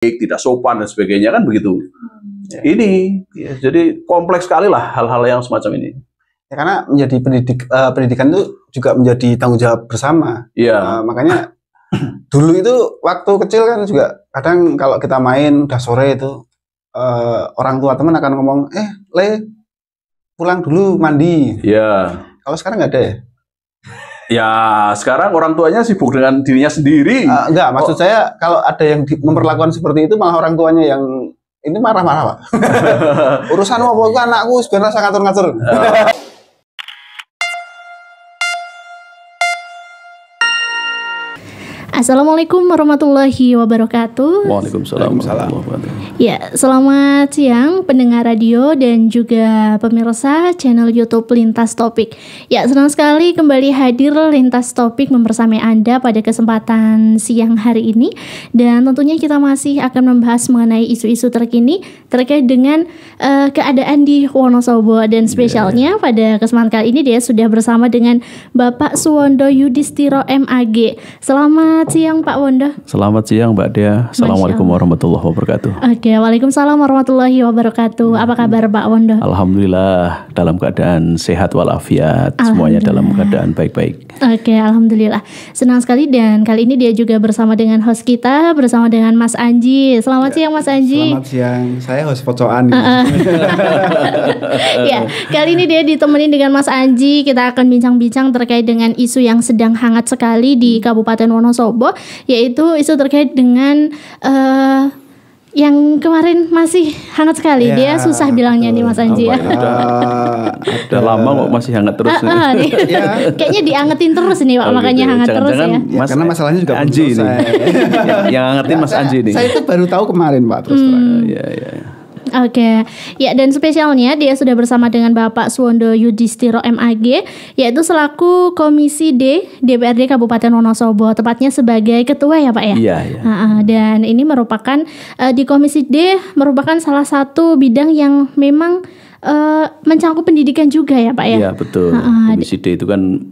tidak sopan dan sebagainya kan begitu. Ini jadi kompleks sekali lah hal-hal yang semacam ini. Ya, karena menjadi pendidikan itu juga menjadi tanggung jawab bersama. Iya. Makanya dulu itu waktu kecil kan juga kadang kalau kita main udah sore itu orang tua teman akan ngomong, Le, pulang dulu mandi. Iya. Kalau sekarang nggak ada ya? Ya sekarang orang tuanya sibuk dengan dirinya sendiri. Enggak, maksud saya kalau ada yang memperlakukan seperti itu malah orang tuanya yang ini marah-marah, Pak. Urusan apa itu anakku sebenarnya saya ngatur-ngatur. Assalamualaikum warahmatullahi wabarakatuh. Waalaikumsalam warahmatullahi wabarakatuh. Ya, selamat siang pendengar radio dan juga pemirsa channel YouTube Lintas Topik. Ya, senang sekali kembali hadir Lintas Topik membersamai Anda pada kesempatan siang hari ini. Dan tentunya kita masih akan membahas mengenai isu-isu terkini terkait dengan keadaan di Wonosobo. Dan spesialnya pada kesempatan kali ini dia sudah bersama dengan Bapak Suwondo Yudhistiro MAG. Selamat siang Pak Wondo. Selamat siang Mbak Dea. Assalamualaikum warahmatullahi wabarakatuh. Oke, waalaikumsalam warahmatullahi wabarakatuh. Apa kabar Pak Wondo? Alhamdulillah dalam keadaan sehat walafiat. Semuanya dalam keadaan baik-baik. Oke, alhamdulillah. Senang sekali dan kali ini dia juga bersama dengan host kita, bersama dengan Mas Anji. Selamat siang Mas Anji. Selamat siang. Saya host pocokan. Ya, kali ini dia ditemani dengan Mas Anji. Kita akan bincang-bincang terkait dengan isu yang sedang hangat sekali di Kabupaten Wonosobo, yaitu isu terkait dengan yang kemarin masih hangat sekali. Dia susah bilangnya nih Mas Anji ya. Udah lama kok masih hangat terus nih. Kayaknya diangetin terus nih Pak, makanya hangat terus ya. Karena masalahnya juga Anji ini. Yang hangatin Mas Anji nih. Saya itu baru tahu kemarin Pak, terus terang. Iya. Oke, ya dan spesialnya dia sudah bersama dengan Bapak Suwondo Yudhistiro MAG, yaitu selaku Komisi D DPRD Kabupaten Wonosobo, tepatnya sebagai ketua ya Pak ya. Iya. Dan ini merupakan di Komisi D merupakan salah satu bidang yang memang mencakup pendidikan juga ya Pak ya. Iya betul. Komisi D itu kan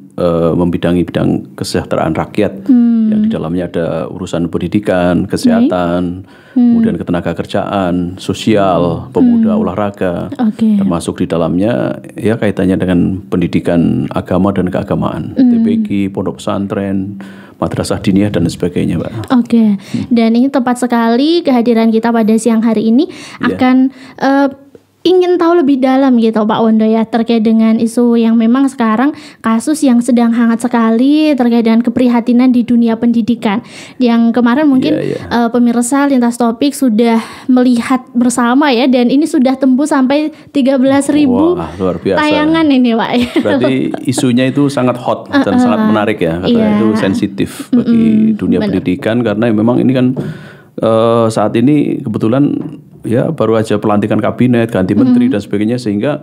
membidangi bidang kesejahteraan rakyat yang di dalamnya ada urusan pendidikan, kesehatan, kemudian ketenaga kerjaan, sosial, pemuda, olahraga, termasuk di dalamnya ya kaitannya dengan pendidikan agama dan keagamaan, TPQ, pondok pesantren, madrasah diniyah dan sebagainya, Mbak. Oke. Dan ini tepat sekali kehadiran kita pada siang hari ini akan ingin tahu lebih dalam gitu Pak Wondo ya terkait dengan isu yang memang sekarang kasus yang sedang hangat sekali terkait dengan keprihatinan di dunia pendidikan. Yang kemarin mungkin pemirsa Lintas Topik sudah melihat bersama ya, dan ini sudah tembus sampai 13.000 luar biasa tayangan ini Pak. Berarti isunya itu sangat hot dan sangat menarik ya, karena itu sensitif bagi dunia pendidikan, karena memang ini kan saat ini kebetulan ya baru aja pelantikan kabinet, ganti menteri dan sebagainya, sehingga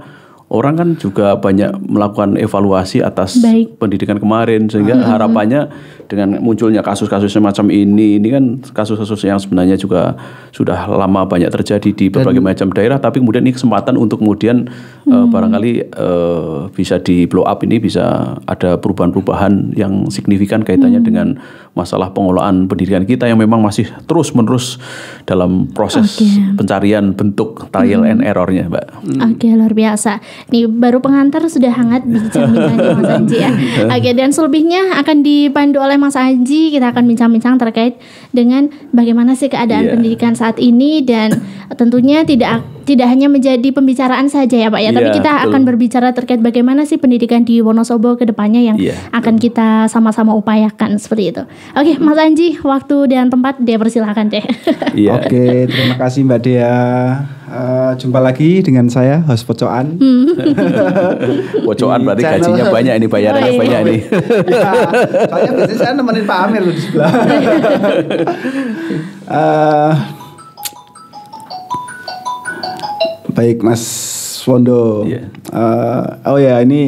orang kan juga banyak melakukan evaluasi atas pendidikan kemarin, sehingga harapannya dengan munculnya kasus-kasus semacam ini kan kasus-kasus yang sebenarnya juga sudah lama banyak terjadi di berbagai macam daerah, tapi kemudian ini kesempatan untuk kemudian barangkali bisa di blow up, ini bisa ada perubahan-perubahan yang signifikan kaitannya dengan masalah pengelolaan pendidikan kita yang memang masih terus-menerus dalam proses pencarian bentuk trial and error-nya, Mbak. Oke, luar biasa. Nih baru pengantar sudah hangat bincang-bincangnya Mas Anji ya. Oke, dan selebihnya akan dipandu oleh Mas Anji. Kita akan bincang-bincang terkait dengan bagaimana sih keadaan pendidikan saat ini, dan tentunya tidak hanya menjadi pembicaraan saja ya Pak ya, tapi kita akan berbicara terkait bagaimana sih pendidikan di Wonosobo ke depannya yang akan kita sama-sama upayakan seperti itu. Oke, Mas Anji, waktu dan tempat dia persilahkan deh. Oke, terima kasih Mbak Dea. Jumpa lagi dengan saya host pocokan. Pocokan berarti gajinya banyak ini, bayarannya banyak ini. Saya biasanya saya nemenin Pak Amir di sebelah. Baik Mas Wondo. Ini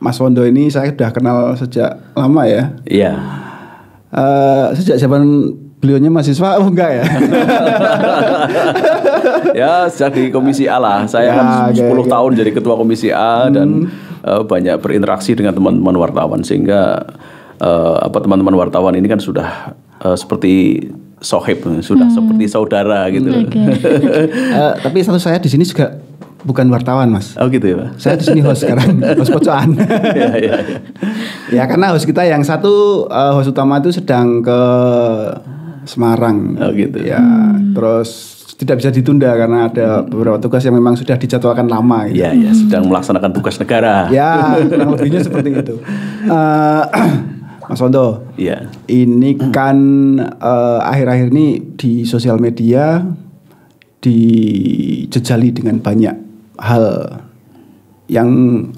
Mas Wondo ini saya sudah kenal sejak lama ya. Iya. Sejak zaman beliaunya mahasiswa, enggak ya? Ya, sejak di Komisi A lah. Saya kan 10 tahun jadi ketua Komisi A dan banyak berinteraksi dengan teman-teman wartawan, sehingga teman-teman wartawan ini kan sudah seperti sohib, sudah seperti saudara gitu. Tapi status saya di sini juga bukan wartawan, Mas. Oh gitu ya, Pak. Saya di sini host sekarang, host pocokan. Ya karena host kita yang satu host utama itu sedang ke Semarang. Oh gitu. Ya, terus tidak bisa ditunda karena ada beberapa tugas yang memang sudah dijadwalkan lama. Iya, ya, sedang melaksanakan tugas negara. Ya, kurang lebihnya seperti itu. Mas Wondo, iya. Ini kan akhir-akhir ini di sosial media dijejali dengan banyak hal yang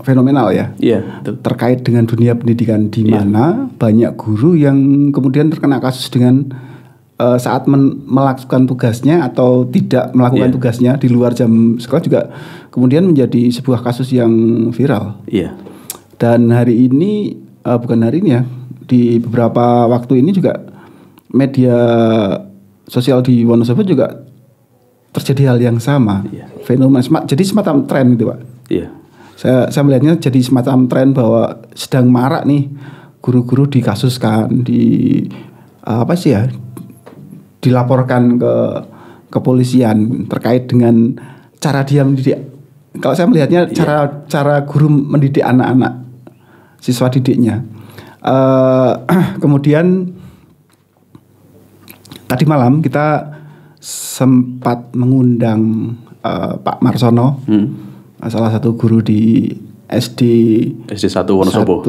fenomenal ya. Iya, terkait dengan dunia pendidikan di mana banyak guru yang kemudian terkena kasus dengan saat melakukan tugasnya atau tidak melakukan tugasnya di luar jam sekolah juga kemudian menjadi sebuah kasus yang viral. Iya. Dan hari ini bukan hari ini ya, di beberapa waktu ini juga media sosial di Wonosobo juga terjadi hal yang sama. Iya. Fenomena jadi semacam tren gitu, Pak. Iya. Saya melihatnya jadi semacam tren bahwa sedang marak nih guru-guru dikasuskan, dilaporkan ke kepolisian terkait dengan cara dia mendidik. Kalau saya melihatnya cara guru mendidik anak-anak, siswa didiknya. Kemudian tadi malam kita sempat mengundang Pak Marsono, salah satu guru di SD 1 Wonosobo.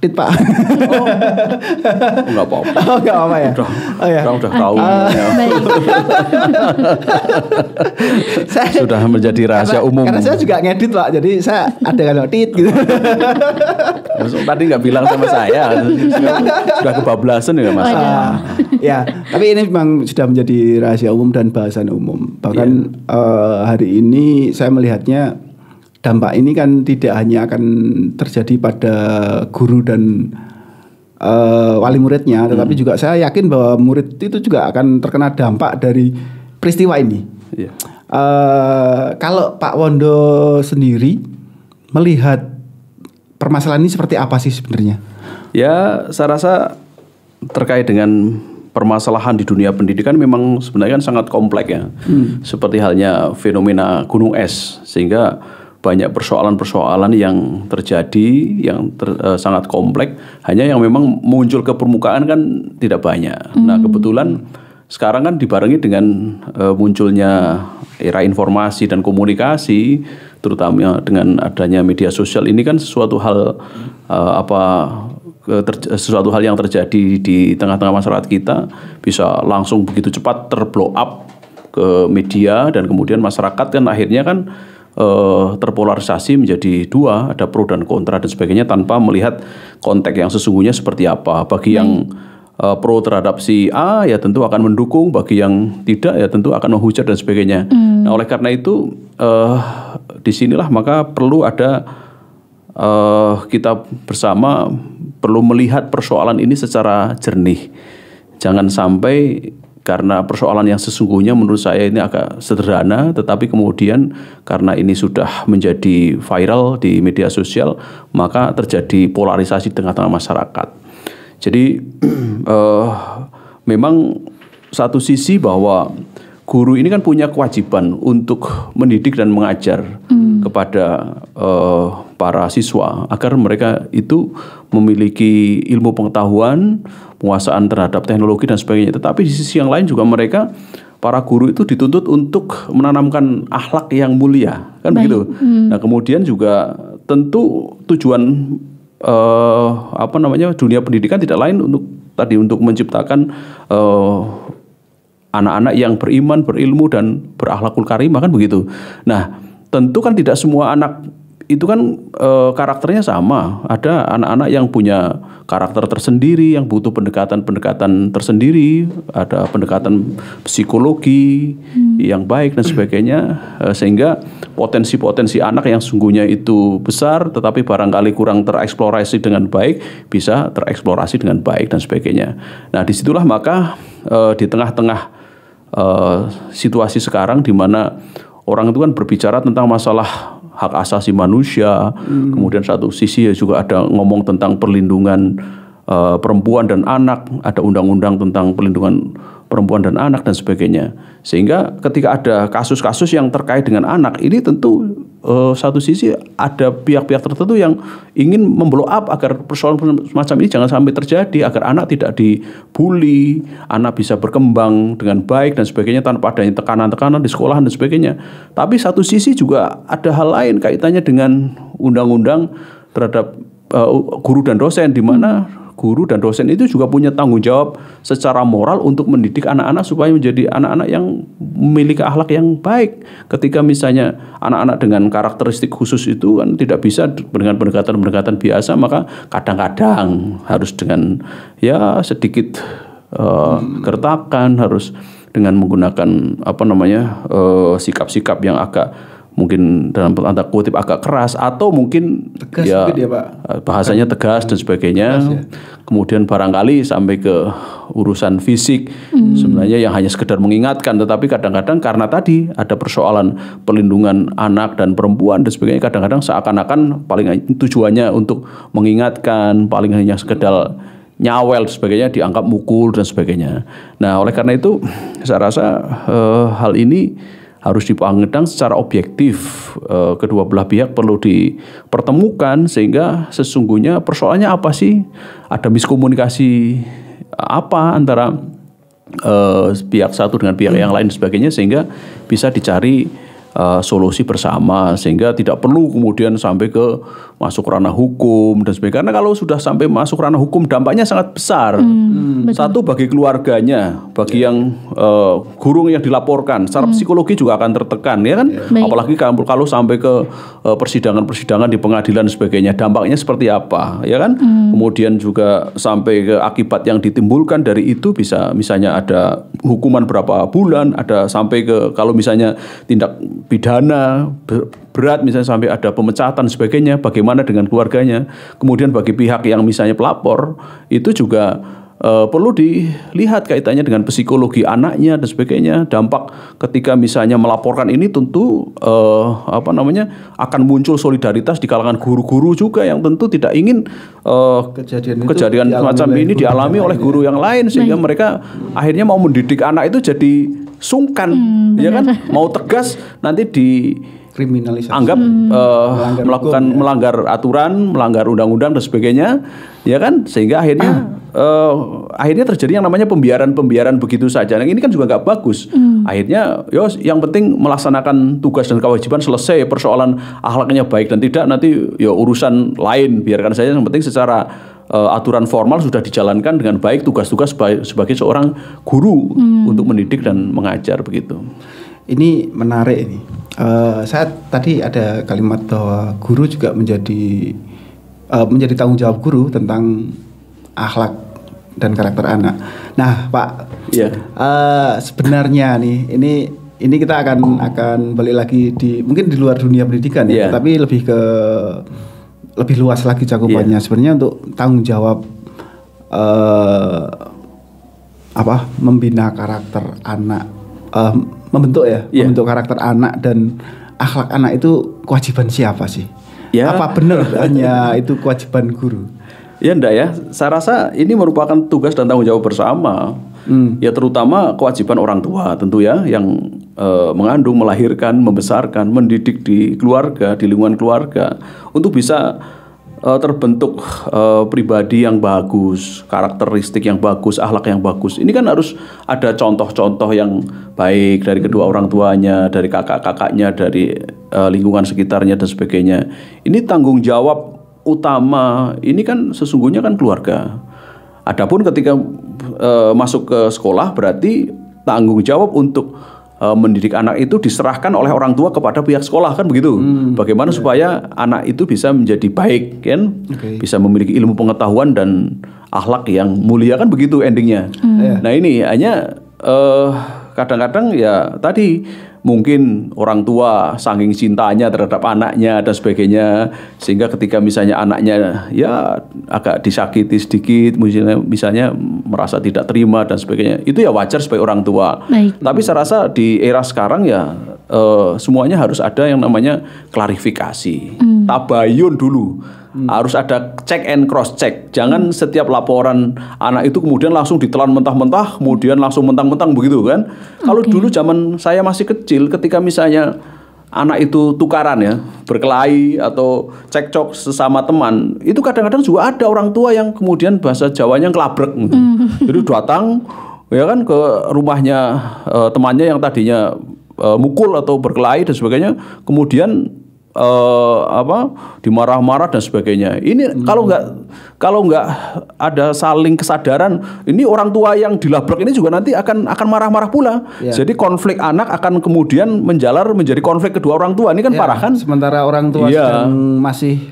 Tit Pak. Enggak apa-apa. Oh, enggak apa ya. Udah tahu. Baik. Sudah menjadi rahasia umum. Karena saya juga ngedit, Pak. Jadi saya ada kalau tit gitu. Tadi nggak bilang sama saya. Sudah kebablasan ya, Mas. Ya, tapi ini memang sudah menjadi rahasia umum dan bahasan umum. Bahkan hari ini saya melihatnya dampak ini kan tidak hanya akan terjadi pada guru dan wali muridnya, tetapi juga saya yakin bahwa murid itu juga akan terkena dampak dari peristiwa ini. Yeah. Kalau Pak Wondo sendiri melihat permasalahan ini seperti apa sih sebenarnya? Ya, saya rasa terkait dengan permasalahan di dunia pendidikan memang sebenarnya kan sangat kompleks ya. Seperti halnya fenomena gunung es, sehingga banyak persoalan-persoalan yang terjadi yang sangat kompleks, hanya yang memang muncul ke permukaan kan tidak banyak. Nah, kebetulan sekarang kan dibarengi dengan munculnya era informasi dan komunikasi, terutama dengan adanya media sosial, ini kan sesuatu hal sesuatu hal yang terjadi di tengah-tengah masyarakat kita bisa langsung begitu cepat terblow up ke media, dan kemudian masyarakat kan akhirnya kan terpolarisasi menjadi dua, ada pro dan kontra dan sebagainya, tanpa melihat konteks yang sesungguhnya seperti apa. Bagi yang pro terhadap si A ya tentu akan mendukung, bagi yang tidak ya tentu akan menghujat dan sebagainya. Nah, oleh karena itu disinilah maka perlu ada kita bersama perlu melihat persoalan ini secara jernih. Jangan sampai karena persoalan yang sesungguhnya menurut saya ini agak sederhana, tetapi kemudian karena ini sudah menjadi viral di media sosial, maka terjadi polarisasi di tengah-tengah masyarakat. Jadi memang satu sisi bahwa guru ini kan punya kewajiban untuk mendidik dan mengajar kepada para siswa agar mereka itu memiliki ilmu pengetahuan, penguasaan terhadap teknologi dan sebagainya. Tetapi di sisi yang lain juga mereka, para guru itu dituntut untuk menanamkan akhlak yang mulia, kan begitu. Nah, kemudian juga tentu tujuan dunia pendidikan tidak lain untuk menciptakan anak-anak yang beriman, berilmu dan berakhlakul karimah, kan begitu. Nah, tentu kan tidak semua anak itu kan karakternya sama. Ada anak-anak yang punya karakter tersendiri, yang butuh pendekatan-pendekatan tersendiri, ada pendekatan psikologi yang baik dan sebagainya, sehingga potensi-potensi anak yang sungguhnya itu besar, tetapi barangkali kurang tereksplorasi dengan baik, bisa tereksplorasi dengan baik dan sebagainya. Nah, disitulah maka di tengah-tengah situasi sekarang di mana orang itu kan berbicara tentang masalah hak asasi manusia, kemudian satu sisi juga ada ngomong tentang perlindungan perempuan dan anak, ada undang-undang tentang pelindungan perempuan dan anak dan sebagainya. Sehingga ketika ada kasus-kasus yang terkait dengan anak, ini tentu satu sisi ada pihak-pihak tertentu yang ingin memblow up agar persoalan semacam ini jangan sampai terjadi, agar anak tidak dibully, anak bisa berkembang dengan baik dan sebagainya tanpa adanya tekanan-tekanan di sekolahan dan sebagainya. Tapi satu sisi juga ada hal lain kaitannya dengan undang-undang terhadap guru dan dosen, di mana guru dan dosen itu juga punya tanggung jawab secara moral untuk mendidik anak-anak supaya menjadi anak-anak yang memiliki akhlak yang baik. Ketika misalnya anak-anak dengan karakteristik khusus itu kan tidak bisa dengan pendekatan-pendekatan biasa, maka kadang-kadang harus dengan ya sedikit gertakan, harus dengan menggunakan sikap-sikap yang agak mungkin dalam tanda kutip agak keras atau mungkin tegas ya Pak. Bahasanya tegas dan sebagainya. Tegas, ya. Kemudian barangkali sampai ke urusan fisik. Sebenarnya yang hanya sekedar mengingatkan, tetapi kadang-kadang karena tadi ada persoalan pelindungan anak dan perempuan dan sebagainya, kadang-kadang seakan-akan paling tujuannya untuk mengingatkan, paling hanya sekedar nyawel dan sebagainya, dianggap mukul dan sebagainya. Nah, oleh karena itu saya rasa hal ini harus dipandang secara objektif. Kedua belah pihak perlu dipertemukan sehingga sesungguhnya persoalannya apa sih? Ada miskomunikasi apa antara pihak satu dengan pihak yang lain dan sebagainya, sehingga bisa dicari solusi bersama, sehingga tidak perlu kemudian sampai ke masuk ranah hukum dan sebagainya. Karena kalau sudah sampai masuk ranah hukum dampaknya sangat besar. Satu bagi keluarganya, bagi yang guru yang dilaporkan, secara psikologi juga akan tertekan, ya kan? Apalagi kalau sampai ke persidangan-persidangan di pengadilan dan sebagainya, dampaknya seperti apa, ya kan? Kemudian juga sampai ke akibat yang ditimbulkan dari itu, bisa misalnya ada hukuman berapa bulan, ada sampai ke kalau misalnya tindak pidana berat misalnya sampai ada pemecatan sebagainya, bagaimana dengan keluarganya. Kemudian bagi pihak yang misalnya pelapor itu juga perlu dilihat kaitannya dengan psikologi anaknya dan sebagainya. Dampak ketika misalnya melaporkan ini tentu akan muncul solidaritas di kalangan guru-guru juga yang tentu tidak ingin kejadian semacam ini dialami oleh guru yang lain, sehingga mereka akhirnya mau mendidik anak itu jadi sungkan, ya kan? Mau tegas nanti kriminalisasi, anggap melanggar aturan, melanggar undang-undang dan sebagainya, ya kan? Sehingga akhirnya terjadi yang namanya pembiaran begitu saja. Nah, ini kan juga nggak bagus. Akhirnya, yang penting melaksanakan tugas dan kewajiban, selesai. Persoalan akhlaknya baik dan tidak nanti urusan lain, biarkan saja. Yang penting secara aturan formal sudah dijalankan dengan baik tugas-tugas sebagai seorang guru untuk mendidik dan mengajar begitu. Ini menarik ini. Saya tadi ada kalimat bahwa guru juga menjadi tanggung jawab guru tentang akhlak dan karakter anak. Nah, Pak, sebenarnya nih ini kita akan balik lagi mungkin di luar dunia pendidikan ya, tapi lebih luas lagi cakupannya. Sebenarnya untuk tanggung jawab membina karakter anak, membentuk karakter anak dan akhlak anak itu kewajiban siapa sih? Apa benar hanya itu kewajiban guru? Ya enggak ya, saya rasa ini merupakan tugas dan tanggung jawab bersama. Ya terutama kewajiban orang tua tentu ya, yang mengandung, melahirkan, membesarkan, mendidik di keluarga, di lingkungan keluarga untuk bisa terbentuk pribadi yang bagus, karakteristik yang bagus, akhlak yang bagus. Ini kan harus ada contoh-contoh yang baik dari kedua orang tuanya, dari kakak-kakaknya, dari lingkungan sekitarnya dan sebagainya. Ini tanggung jawab utama, ini kan sesungguhnya kan keluarga. Adapun ketika masuk ke sekolah berarti tanggung jawab untuk mendidik anak itu diserahkan oleh orang tua kepada pihak sekolah, kan begitu. Bagaimana supaya anak itu bisa menjadi baik, kan? Bisa memiliki ilmu pengetahuan dan akhlak yang mulia, kan begitu endingnya. Nah ini hanya kadang-kadang ya tadi mungkin orang tua saking cintanya terhadap anaknya dan sebagainya, sehingga ketika misalnya anaknya ya agak disakiti sedikit, misalnya merasa tidak terima dan sebagainya, itu ya wajar sebagai orang tua. Tapi saya rasa di era sekarang ya semuanya harus ada yang namanya klarifikasi, tabayun dulu. Harus ada check and cross check. Jangan setiap laporan anak itu kemudian langsung ditelan mentah-mentah, kemudian langsung mentang-mentang begitu kan. Kalau dulu zaman saya masih kecil, ketika misalnya anak itu tukaran ya, berkelahi atau cekcok sesama teman, itu kadang-kadang juga ada orang tua yang kemudian bahasa Jawanya ngelabrek gitu. Jadi datang ya kan ke rumahnya temannya yang tadinya mukul atau berkelahi dan sebagainya, kemudian dimarah-marah dan sebagainya. Ini kalau nggak ada saling kesadaran, ini orang tua yang dilabrak ini juga nanti akan marah-marah pula. Jadi konflik anak akan kemudian menjalar menjadi konflik kedua orang tua. Ini kan parah kan? Sementara orang tua sedang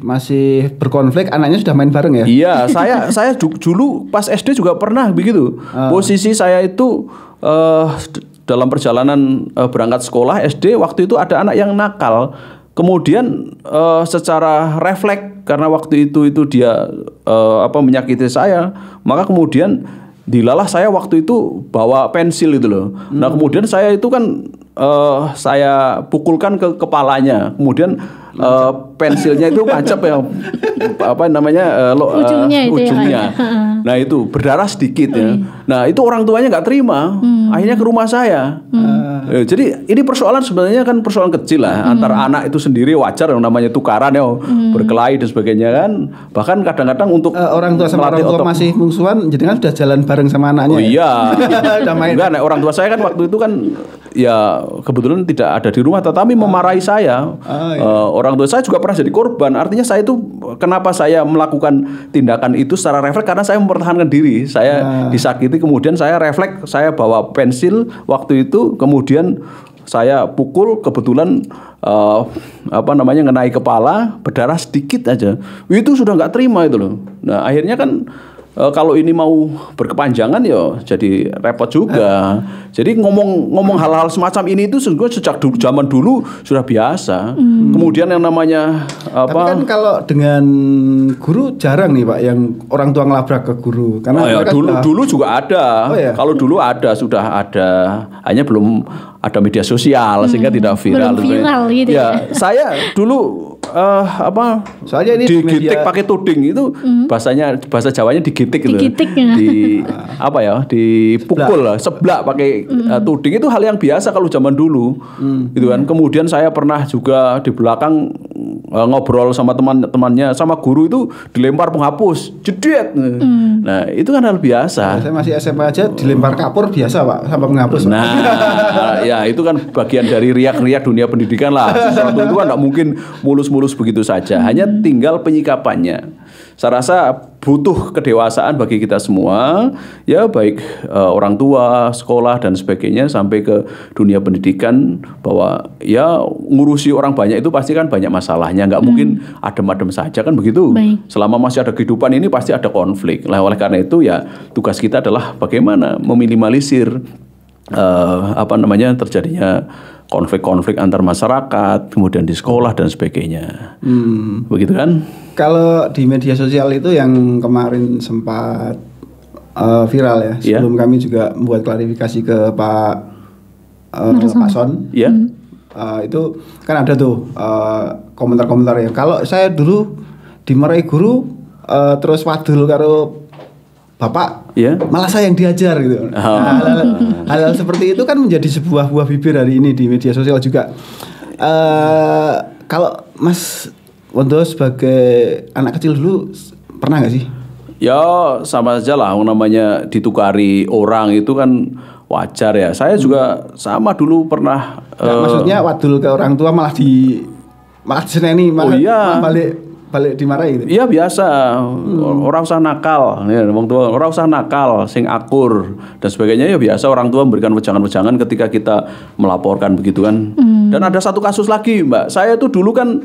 masih berkonflik, anaknya sudah main bareng ya. Iya, saya dulu pas SD juga pernah begitu. Posisi saya itu dalam perjalanan berangkat sekolah SD, waktu itu ada anak yang nakal. Kemudian secara refleks karena waktu itu dia menyakiti saya, maka kemudian dilalah saya waktu itu bawa pensil itu loh. Nah kemudian saya itu kan saya pukulkan ke kepalanya, kemudian pensilnya itu macet ya ujungnya. Nah itu berdarah sedikit ya. Nah itu orang tuanya nggak terima, akhirnya ke rumah saya. Jadi ini persoalan sebenarnya kan persoalan kecil lah, antara anak itu sendiri wajar yang namanya tukaran ya, berkelahi dan sebagainya kan. Bahkan kadang-kadang untuk orang tua sama orang tua masih mungsuhan, jadi kan sudah jalan bareng sama anaknya. Oh iya. Enggak, orang tua saya kan waktu itu kan ya kebetulan tidak ada di rumah, tetapi memarahi saya. Orang tua saya juga pernah jadi korban. Artinya saya itu kenapa saya melakukan tindakan itu secara refleks, karena saya mempertahankan diri. Saya disakiti, kemudian saya refleks, saya bawa pensil waktu itu, kemudian saya pukul, kebetulan ngenai kepala, berdarah sedikit aja. Itu sudah nggak terima itu loh. Nah akhirnya kan kalau ini mau berkepanjangan ya jadi repot juga. Jadi ngomong hal-hal semacam ini itu sejak zaman dulu sudah biasa. Kemudian yang namanya Tapi kan kalau dengan guru jarang nih Pak yang orang tua ngelabrak ke guru. Karena dulu juga ada. Kalau dulu sudah ada, hanya belum ada media sosial sehingga tidak viral. Belum viral gitu ya. Saya dulu soalnya ini digitik pakai tuding itu bahasa Jawanya digitik gitu. Dipukul lah, seblak pakai tuding, itu hal yang biasa kalau zaman dulu. Gitu kan. Kemudian saya pernah juga di belakang ngobrol sama teman-temannya, sama guru itu dilempar penghapus, jedet. Nah, itu kan hal biasa. Saya masih SMA aja dilempar kapur biasa, Pak, sama penghapus. Nah, ya itu kan bagian dari riak-riak dunia pendidikan lah. Sesuatu itu kan nggak mungkin mulus-mulus begitu saja. Hanya tinggal penyikapannya. Saya rasa butuh kedewasaan bagi kita semua, ya baik orang tua, sekolah dan sebagainya, sampai ke dunia pendidikan, bahwa ya ngurusi orang banyak itu pasti kan banyak masalahnya, nggak mungkin adem-adem saja kan begitu. Selama masih ada kehidupan ini pasti ada konflik. Nah, oleh karena itu ya tugas kita adalah bagaimana meminimalisir terjadinya konflik-konflik antar masyarakat, kemudian di sekolah dan sebagainya. Begitu kan? Kalau di media sosial itu yang kemarin sempat viral ya, sebelum kami juga membuat klarifikasi ke Pak Son. Itu kan ada tuh komentar-komentar ya. Kalau saya dulu dimarahi guru terus wadul karo Bapak, malah saya yang diajar gitu. Hal-hal seperti itu kan menjadi sebuah buah bibir hari ini di media sosial juga. Kalau Mas Wondo sebagai anak kecil dulu pernah nggak sih? Ya sama saja lah, namanya ditukari orang itu kan wajar ya. Saya juga sama dulu pernah. Maksudnya wadul ke orang tua malah diseneni, malah balik dimarahi gitu. Iya biasa. Orang usah nakal, ya, orang usah nakal, sing akur dan sebagainya, ya biasa orang tua memberikan wejangan-wejangan ketika kita melaporkan begitu kan. Dan ada satu kasus lagi, Mbak. Saya tuh dulu kan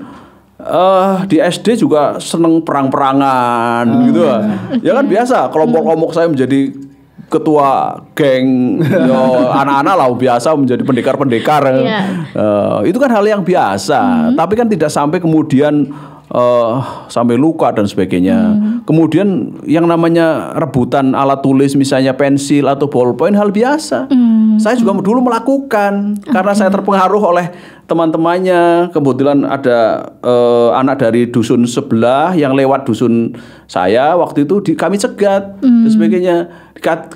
di SD juga seneng perang-perangan gitu lah. Ya kan biasa, kelompok-kelompok saya menjadi ketua geng, anak-anak lah biasa menjadi pendekar-pendekar. Itu kan hal yang biasa. Tapi kan tidak sampai kemudian sampai luka dan sebagainya. Kemudian yang namanya rebutan alat tulis, misalnya pensil atau ballpoint, hal biasa. Saya juga dulu melakukan karena saya terpengaruh oleh teman-temannya. Kebetulan ada anak dari dusun sebelah yang lewat dusun saya waktu itu kami cegat dan sebagainya.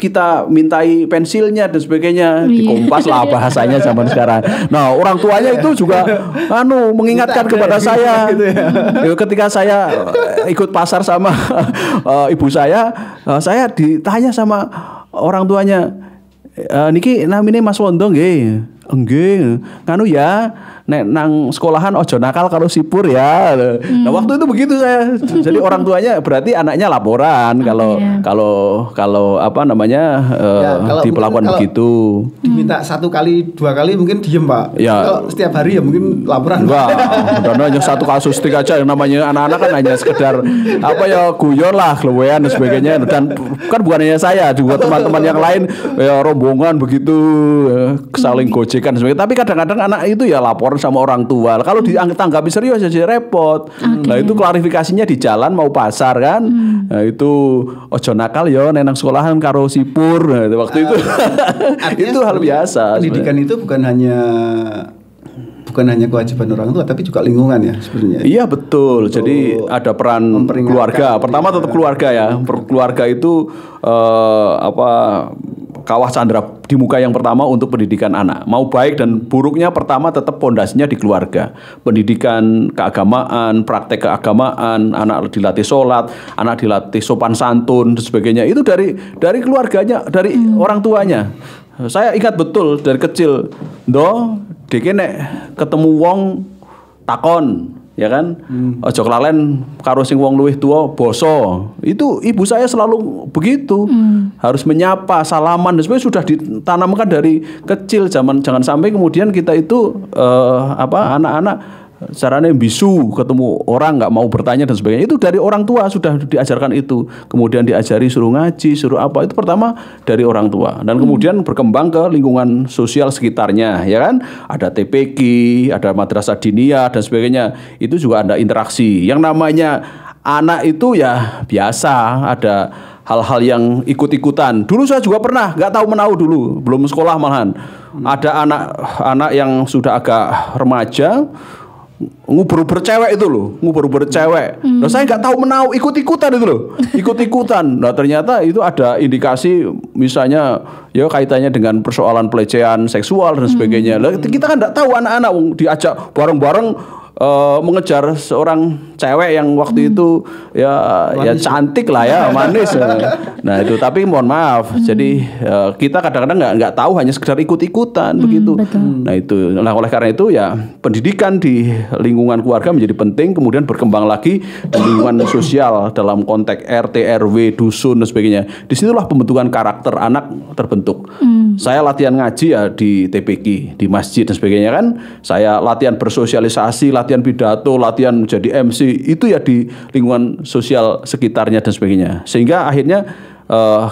Kita mintai pensilnya dan sebagainya, dikompas lah bahasanya zaman sekarang. Nah, orang tuanya itu juga mengingatkan kepada saya gitu ya. Ketika saya ikut pasar sama ibu saya ditanya sama orang tuanya, niki namine Mas Wondo nggih. Nggih, nganu ya, nek nang sekolahan ojo nakal karo sipur ya. Nah, waktu itu begitu saya. Jadi orang tuanya berarti anaknya laporan kalau apa namanya diperlakukan begitu. Diminta 1 kali 2 kali mungkin diem, Pak. Ya. Kalau setiap hari ya mungkin laporan. Enggak, hanya satu kasustik aja yang namanya anak-anak kan hanya sekedar guyon lah, keluwean dan sebagainya. Dan kan bukan hanya saya, juga teman-teman yang lain rombongan begitu saling gojek kan sebagainya. Tapi kadang-kadang anak itu ya laporan sama orang tua. Kalau ditanggapi serius jadi repot. Nah, itu klarifikasinya di jalan mau pasar kan. Nah, itu ojo nakal ya nenang sekolahan karo sipur. Nah, waktu itu itu hal biasa. Pendidikan itu bukan hanya kewajiban orang tua tapi juga lingkungan ya sebenarnya. Iya betul. Jadi ada peran keluarga. Pertama tetap keluarga ya. Keluarga itu kawah candra di muka yang pertama untuk pendidikan anak. Mau baik dan buruknya pertama tetap pondasinya di keluarga. Pendidikan keagamaan, praktek keagamaan, anak dilatih sholat, anak dilatih sopan santun dan sebagainya. Itu dari keluarganya, dari orang tuanya. Saya ingat betul dari kecil, deke nek ketemu wong takon, ya kan? Ojo kelalen karo sing wong luwih tua boso. Itu ibu saya selalu begitu. Harus menyapa, salaman dan sebagainya sudah ditanamkan dari kecil. Jangan sampai kemudian kita itu anak-anak caranya bisu ketemu orang nggak mau bertanya dan sebagainya. Itu dari orang tua sudah diajarkan itu. Kemudian diajari suruh ngaji, suruh apa, itu pertama dari orang tua. Dan kemudian berkembang ke lingkungan sosial sekitarnya, ya kan? Ada TPQ, ada madrasah diniyah dan sebagainya. Itu juga ada interaksi. Yang namanya anak itu ya biasa, ada hal-hal yang ikut-ikutan. Dulu saya juga pernah nggak tahu menau dulu, belum sekolah malahan. Ada anak yang sudah agak remaja ngubur-ubur cewek itu loh, ngubur-ubur cewek. Nah, saya nggak tahu menau, ikut-ikutan itu loh, ikut-ikutan. Nah, ternyata itu ada indikasi misalnya ya kaitannya dengan persoalan pelecehan seksual dan sebagainya. Lah, kita kan nggak tahu anak-anak diajak bareng-bareng mengejar seorang cewek yang waktu itu ya cantik lah ya, manis. Nah itu, tapi mohon maaf, jadi kita kadang-kadang nggak tahu, hanya sekedar ikut-ikutan begitu. Betul. Nah itu, oleh karena itu ya pendidikan di lingkungan keluarga menjadi penting, kemudian berkembang lagi di lingkungan sosial dalam konteks RT, RW, dusun dan sebagainya. Disitulah pembentukan karakter anak terbentuk. Saya latihan ngaji ya di TPQ, di masjid dan sebagainya kan. Saya latihan bersosialisasi, latihan pidato, latihan menjadi MC, itu ya di lingkungan sosial sekitarnya dan sebagainya. Sehingga akhirnya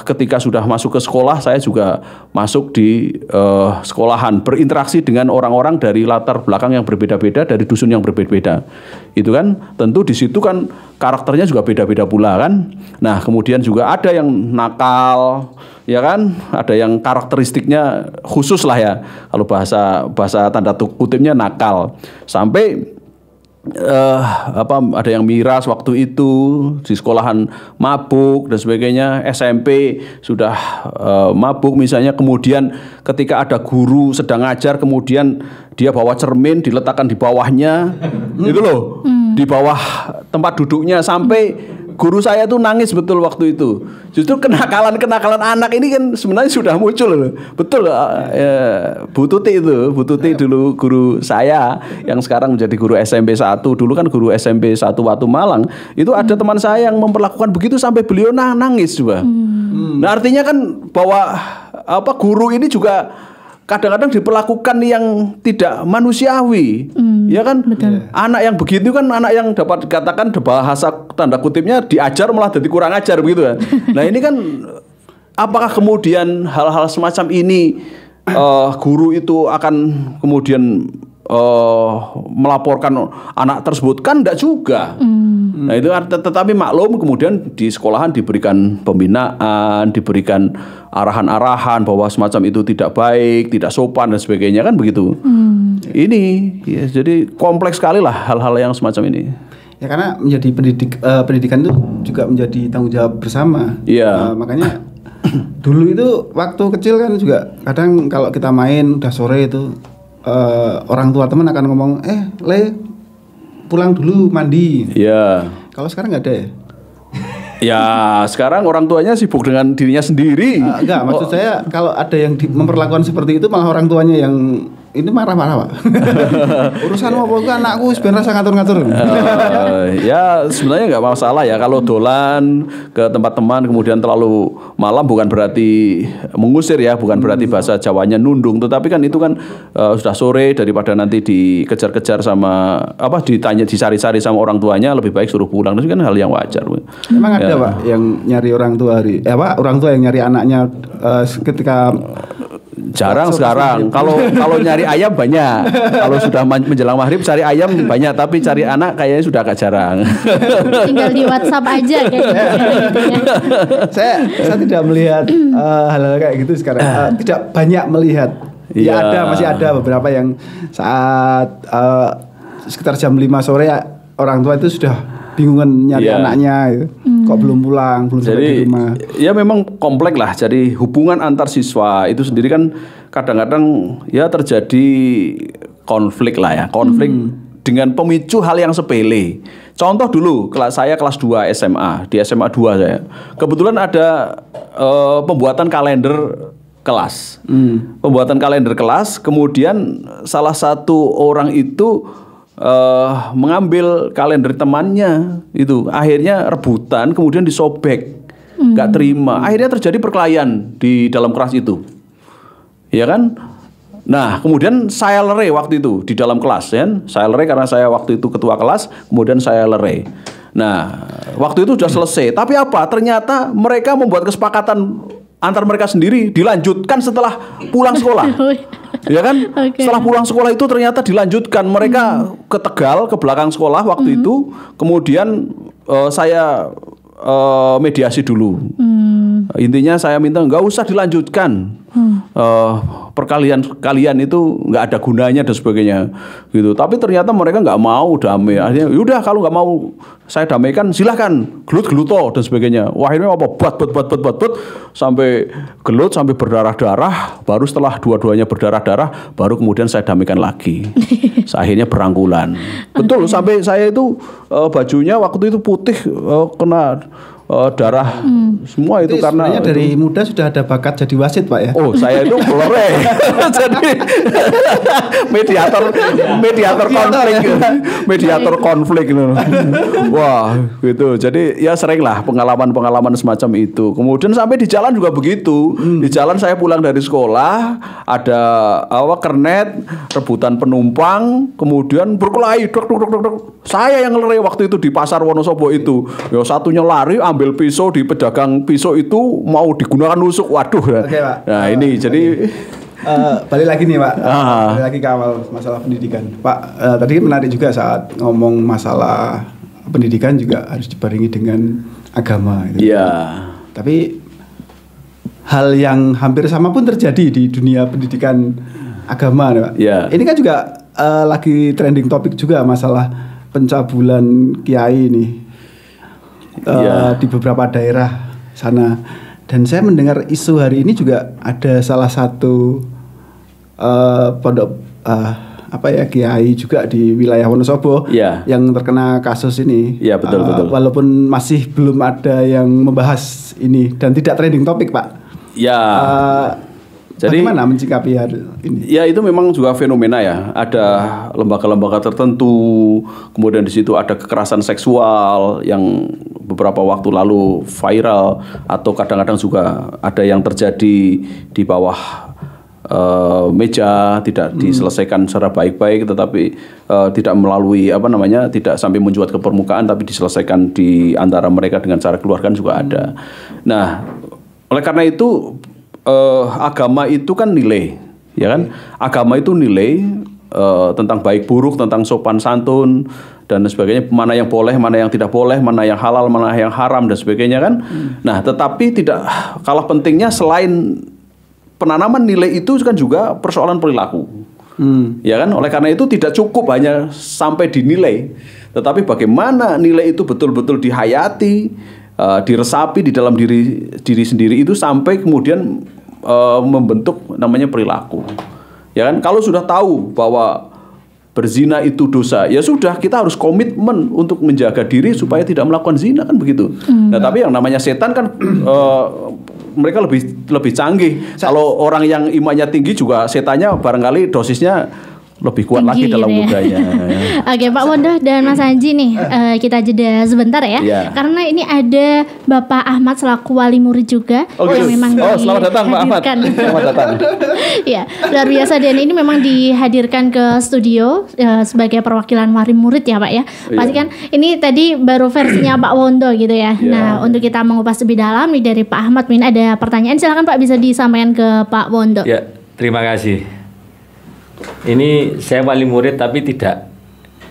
ketika sudah masuk ke sekolah, saya juga masuk di sekolahan, berinteraksi dengan orang-orang dari latar belakang yang berbeda-beda, dari dusun yang berbeda-beda. Itu kan tentu di situ kan karakternya juga beda-beda pula kan. Nah, kemudian juga ada yang nakal, ya kan? Ada yang karakteristiknya khusus lah ya. Kalau bahasa tanda kutipnya nakal. Sampai ada yang miras waktu itu, di sekolahan mabuk dan sebagainya. SMP sudah mabuk misalnya. Kemudian ketika ada guru sedang ngajar, kemudian dia bawa cermin diletakkan di bawahnya, itu loh, di bawah tempat duduknya, sampai guru saya tuh nangis betul waktu itu. Justru kenakalan anak ini kan sebenarnya sudah muncul loh. Betul, Bu Tuti dulu guru saya yang sekarang menjadi guru SMP 1. Dulu kan guru SMP 1 Watu Malang. Itu ada teman saya yang memperlakukan begitu sampai beliau nangis juga. Nah, artinya kan bahwa guru ini juga kadang-kadang diperlakukan yang tidak manusiawi, ya kan? Betul. Anak yang begitu kan anak yang dapat dikatakan bahasa tanda kutipnya diajar malah jadi kurang ajar begitu kan. Nah ini kan apakah kemudian hal-hal semacam ini guru itu akan kemudian melaporkan anak tersebut? Kan enggak juga. Nah itu tetapi maklum kemudian di sekolahan diberikan pembinaan, diberikan arahan-arahan bahwa semacam itu tidak baik, tidak sopan dan sebagainya kan begitu. Ini ya, jadi kompleks sekali lah hal-hal yang semacam ini. Ya karena menjadi pendidikan itu juga menjadi tanggung jawab bersama. Iya. Makanya dulu itu waktu kecil kan juga kadang kalau kita main udah sore itu orang tua teman akan ngomong, Le pulang dulu mandi. Iya. Kalau sekarang nggak ada ya? Ya sekarang orang tuanya sibuk dengan dirinya sendiri. Enggak, maksud saya kalau ada yang memperlakukan seperti itu malah orang tuanya yang ini marah-marah, Pak. Urusan apa kan anakku sebenarnya rasa ngatur-ngatur. Ya sebenarnya nggak masalah ya kalau dolan ke tempat teman kemudian terlalu malam bukan berarti mengusir ya, bukan berarti bahasa Jawanya nundung, tetapi kan itu kan sudah sore daripada nanti dikejar-kejar sama ditanya dicari-cari sama orang tuanya, lebih baik suruh pulang. Itu kan hal yang wajar. Memang ada Pak yang nyari orang tua orang tua yang nyari anaknya ketika jarang sekarang. Kalau nyari ayam banyak. Kalau sudah menjelang maghrib cari ayam banyak, tapi cari anak kayaknya sudah agak jarang. Tinggal di WhatsApp aja kayak gitu ya. Saya tidak melihat hal-hal kayak gitu sekarang. Tidak banyak melihat. Ya masih ada beberapa yang saat sekitar jam 5 sore orang tua itu sudah bingungan nyari anaknya gitu. Kok belum pulang, belum sampai di rumah. Ya memang kompleks lah. Jadi hubungan antar siswa itu sendiri kan kadang-kadang ya terjadi konflik lah ya. Konflik dengan pemicu hal yang sepele. Contoh dulu, saya kelas 2 SMA, di SMA 2 saya. Kebetulan ada pembuatan kalender kelas. Pembuatan kalender kelas, kemudian salah satu orang itu mengambil kalender temannya itu, akhirnya rebutan, kemudian disobek, nggak terima, akhirnya terjadi perkelahian di dalam kelas itu, ya kan? Nah kemudian saya lere waktu itu di dalam kelas, ya, saya lere karena saya waktu itu ketua kelas, kemudian saya lere. Nah waktu itu sudah selesai, tapi apa? Ternyata mereka membuat kesepakatan antar mereka sendiri dilanjutkan setelah pulang sekolah. Ya kan? Okay. Setelah pulang sekolah itu ternyata dilanjutkan. Mereka ke Tegal, ke belakang sekolah waktu itu. Kemudian saya mediasi dulu. Intinya saya minta nggak usah dilanjutkan. Perkalian kalian itu nggak ada gunanya dan sebagainya gitu. Tapi ternyata mereka nggak mau damai. Akhirnya yaudah kalau nggak mau saya damaikan silahkan gelut-geluto dan sebagainya. Wah ini apa bat sampai gelut sampai berdarah-darah. Baru setelah dua-duanya berdarah-darah baru kemudian saya damaikan lagi. Akhirnya berangkulan. Betul sampai saya itu bajunya waktu itu putih kena darah semua itu karena sebenarnya dari muda sudah ada bakat jadi wasit Pak ya. Oh saya itu pelore jadi mediator konflik gitu. Wah gitu, jadi ya sering lah pengalaman semacam itu. Kemudian sampai di jalan juga begitu. Di jalan saya pulang dari sekolah ada kernet rebutan penumpang, kemudian berkelahi saya yang lari waktu itu di pasar Wonosobo itu. Ya satunya lari ambil pisau, di pedagang pisau itu mau digunakan nusuk. Waduh. Oke, Pak. Nah ini jadi balik lagi nih Pak. Balik lagi ke awal masalah pendidikan Pak. Tadi menarik juga saat ngomong masalah pendidikan juga harus dibarengi dengan agama gitu. Iya. Tapi hal yang hampir sama pun terjadi di dunia pendidikan agama Pak. Iya. Ini kan juga lagi trending topik juga masalah pencabulan kiai nih. Di beberapa daerah sana, dan saya mendengar isu hari ini juga ada salah satu pondok kiai juga di wilayah Wonosobo yang terkena kasus ini. Iya betul. Walaupun masih belum ada yang membahas ini dan tidak trending topik Pak. Ya. Jadi bagaimana mencikapi hal ini? Ya itu memang juga fenomena ya. Ada lembaga-lembaga tertentu, kemudian di situ ada kekerasan seksual yang beberapa waktu lalu viral, atau kadang-kadang juga ada yang terjadi di bawah meja, tidak diselesaikan secara baik-baik, tetapi tidak melalui tidak sampai mencuat ke permukaan, tapi diselesaikan di antara mereka dengan cara keluarga juga ada. Nah, oleh karena itu agama itu kan nilai, ya kan? Agama itu nilai, tentang baik buruk, tentang sopan santun dan sebagainya, mana yang boleh, mana yang tidak boleh, mana yang halal, mana yang haram dan sebagainya kan. Nah, tetapi tidak kalah pentingnya selain penanaman nilai itu kan juga persoalan perilaku. Ya kan? Oleh karena itu tidak cukup hanya sampai dinilai, tetapi bagaimana nilai itu betul-betul dihayati, diresapi di dalam diri sendiri itu sampai kemudian membentuk namanya perilaku. Ya kan? Kalau sudah tahu bahwa berzina itu dosa, ya sudah kita harus komitmen untuk menjaga diri supaya tidak melakukan zina kan begitu. Nah, tapi yang namanya setan kan mereka lebih canggih. Kalau orang yang imannya tinggi juga setannya barangkali dosisnya lebih kuat tinggi, lagi dalam mudanya. Oke, Pak Wondo dan Mas Anji nih, kita jeda sebentar ya. Karena ini ada Bapak Ahmad selaku wali murid juga yang memang selamat datang Pak Ahmad. Selamat datang. Ya, luar biasa, dan ini memang dihadirkan ke studio sebagai perwakilan wali murid ya Pak ya. Pasti kan ini tadi baru versinya Pak Wondo gitu ya. Nah, untuk kita mengupas lebih dalam nih dari Pak Ahmad, mungkin ada pertanyaan, silakan Pak bisa disampaikan ke Pak Wondo. Ya, terima kasih. Ini saya wali murid tapi tidak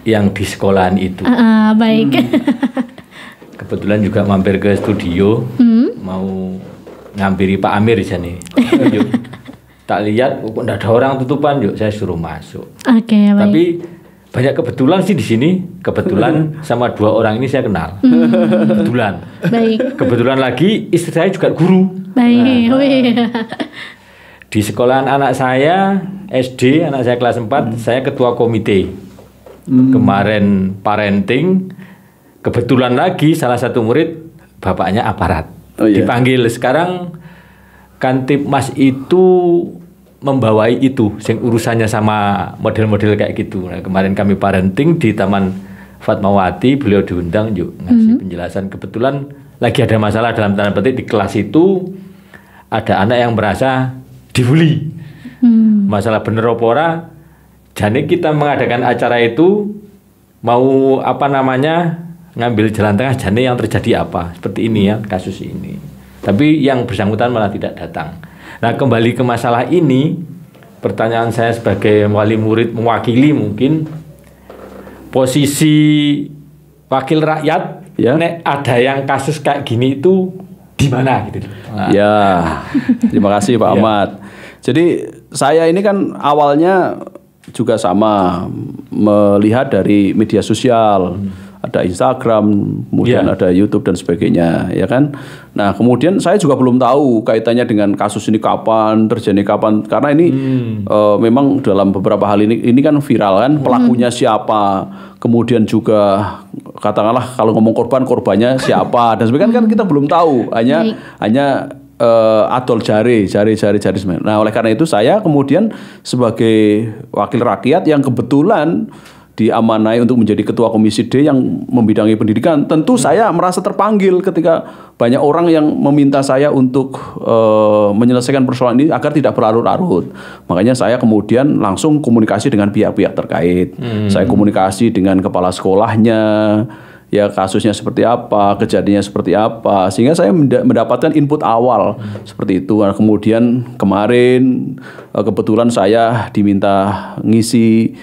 yang di sekolahan itu. Baik. Kebetulan juga mampir ke studio, mau ngampiri Pak Amir di sini. Yuk, tak lihat kok tidak ada orang tutupan, yuk saya suruh masuk. Oke, baik. Tapi banyak kebetulan sih di sini. Kebetulan sama 2 orang ini saya kenal. Kebetulan. Baik. Kebetulan lagi istri saya juga guru. Baik. Di sekolahan anak saya SD, anak saya kelas 4, saya ketua komite. Kemarin parenting, kebetulan lagi salah satu murid bapaknya aparat. Dipanggil sekarang Kantipmas itu membawai itu, sing urusannya sama model-model kayak gitu. Nah, kemarin kami parenting di Taman Fatmawati, beliau diundang yuk ngasih penjelasan. Kebetulan lagi ada masalah dalam tanda petik di kelas itu, ada anak yang merasa dibully. Masalah bener opora. Jadi kita mengadakan acara itu mau ngambil jalan tengah, jadi yang terjadi apa? Seperti ini ya, kasus ini. Tapi yang bersangkutan malah tidak datang. Nah, kembali ke masalah ini, pertanyaan saya sebagai wali murid mewakili mungkin posisi wakil rakyat, nek ada yang kasus kayak gini itu di mana gitu. Nah. Ya, terima kasih Pak Ahmad. Jadi saya ini kan awalnya juga sama melihat dari media sosial, ada Instagram, kemudian ada YouTube dan sebagainya, ya kan. Nah, kemudian saya juga belum tahu kaitannya dengan kasus ini kapan terjadi, karena ini memang dalam beberapa hal ini kan viral kan, pelakunya siapa, kemudian juga katakanlah kalau ngomong korbannya siapa dan sebagainya kan kita belum tahu, hanya atol jari. Nah, oleh karena itu saya kemudian sebagai wakil rakyat yang kebetulan diamanai untuk menjadi ketua komisi D yang membidangi pendidikan, tentu saya merasa terpanggil ketika banyak orang yang meminta saya untuk menyelesaikan persoalan ini agar tidak berlarut-larut. Makanya saya kemudian langsung komunikasi dengan pihak-pihak terkait. Saya komunikasi dengan kepala sekolahnya, ya kasusnya seperti apa, kejadiannya seperti apa, sehingga saya mendapatkan input awal seperti itu. Nah, kemudian kemarin kebetulan saya diminta ngisi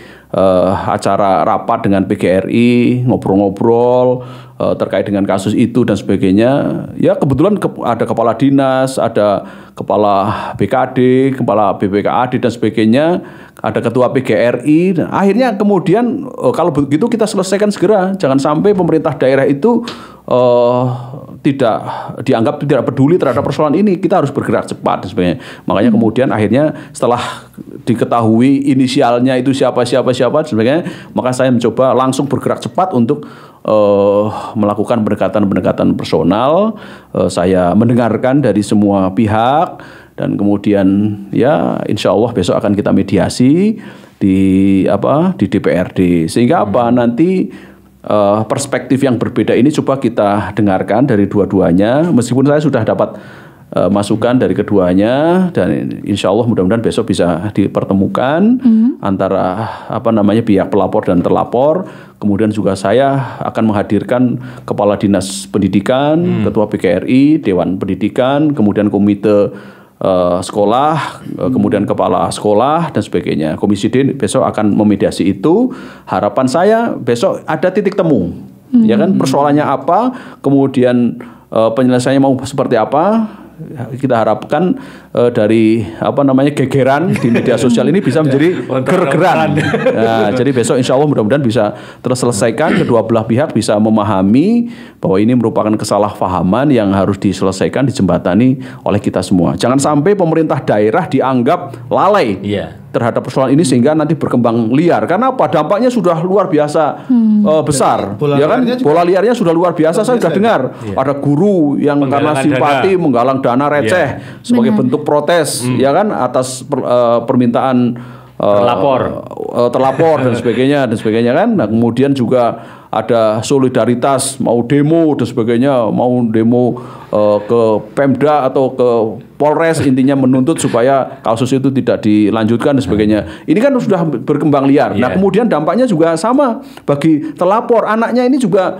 acara rapat dengan PGRI, ngobrol-ngobrol terkait dengan kasus itu dan sebagainya. Ya kebetulan ada kepala dinas, ada kepala BKD, kepala BPKAD dan sebagainya, ada ketua PGRI. Dan akhirnya kemudian kalau begitu kita selesaikan segera, jangan sampai pemerintah daerah itu dianggap tidak peduli terhadap persoalan ini. Kita harus bergerak cepat dan sebagainya. Makanya kemudian akhirnya setelah diketahui inisialnya itu siapa dan sebagainya, maka saya mencoba langsung bergerak cepat untuk melakukan pendekatan personal. Saya mendengarkan dari semua pihak dan kemudian ya insya Allah besok akan kita mediasi di DPRD, sehingga nanti perspektif yang berbeda ini coba kita dengarkan dari dua-duanya, meskipun saya sudah dapat masukan dari keduanya, dan insya Allah mudah-mudahan besok bisa dipertemukan antara pihak pelapor dan terlapor. Kemudian juga saya akan menghadirkan Kepala Dinas Pendidikan, Ketua PGRI, Dewan Pendidikan, kemudian Komite sekolah, kemudian kepala sekolah dan sebagainya. Komisi D besok akan memediasi itu. Harapan saya besok ada titik temu, ya kan, persoalannya apa, kemudian penyelesaiannya mau seperti apa. Kita harapkan dari gegeran di media sosial ini bisa menjadi gergeran. Nah, jadi besok insya Allah mudah-mudahan bisa terselesaikan, kedua belah pihak bisa memahami bahwa ini merupakan kesalahpahaman yang harus diselesaikan, dijembatani oleh kita semua. Jangan sampai pemerintah daerah dianggap lalai terhadap persoalan ini sehingga nanti berkembang liar. Karena apa? Dampaknya sudah luar biasa besar. Ya kan? Bola liarnya sudah luar biasa. Saya sudah dengar ada guru yang karena simpati menggalang dana receh sebagai bentuk protes, ya kan, atas permintaan terlapor dan sebagainya kan. Nah, kemudian juga ada solidaritas, mau demo dan sebagainya, mau demo ke Pemda atau ke Polres, intinya menuntut supaya kasus itu tidak dilanjutkan dan sebagainya. Ini kan sudah berkembang liar. Nah, kemudian dampaknya juga sama bagi terlapor, anaknya ini juga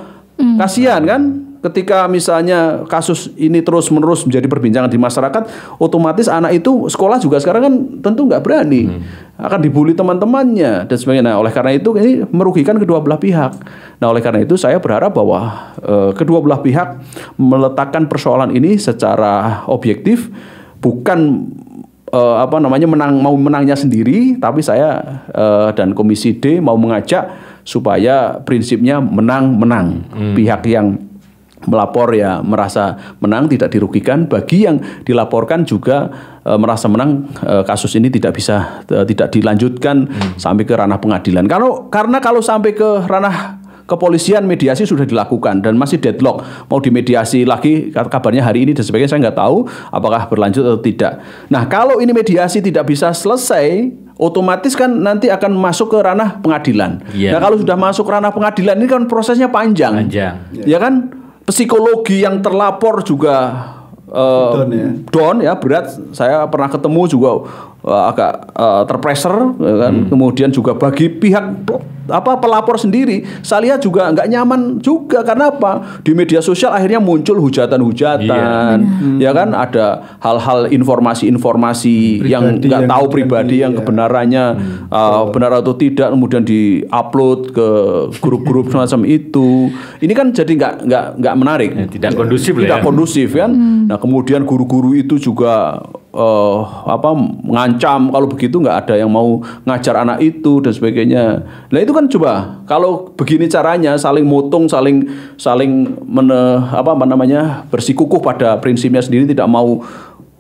kasihan kan. Ketika misalnya kasus ini terus-menerus menjadi perbincangan di masyarakat, otomatis anak itu sekolah juga sekarang kan tentu nggak berani, akan dibully teman-temannya dan sebagainya. Nah, oleh karena itu ini merugikan kedua belah pihak. Nah, oleh karena itu saya berharap bahwa kedua belah pihak meletakkan persoalan ini secara objektif, bukan mau menangnya sendiri, tapi saya dan Komisi D mau mengajak supaya prinsipnya menang-menang. Pihak yang melapor ya merasa menang, tidak dirugikan. Bagi yang dilaporkan juga merasa menang, kasus ini tidak dilanjutkan sampai ke ranah pengadilan. Karena kalau sampai ke ranah kepolisian, mediasi sudah dilakukan dan masih deadlock, mau dimediasi lagi kabarnya hari ini dan sebagainya, saya nggak tahu apakah berlanjut atau tidak. Nah, kalau ini mediasi tidak bisa selesai, otomatis kan nanti akan masuk ke ranah pengadilan. Nah, kalau sudah masuk ranah pengadilan ini kan prosesnya panjang. Ya kan, psikologi yang terlapor juga down ya, berat. Saya pernah ketemu juga agak terpressure, kan. Kemudian juga bagi pihak pelapor sendiri, saya lihat juga nggak nyaman juga. Karena apa? Di media sosial akhirnya muncul hujatan-hujatan, ya kan? Ada hal-hal informasi-informasi yang nggak tahu pribadi yang kebenarannya benar atau tidak, kemudian diupload ke grup-grup semacam itu. Ini kan jadi nggak menarik, tidak kondusif, tidak kondusif kan? Nah, kemudian guru-guru itu juga mengancam kalau begitu nggak ada yang mau ngajar anak itu dan sebagainya. Nah, itu kan coba kalau begini caranya saling motong, saling bersikukuh pada prinsipnya sendiri, tidak mau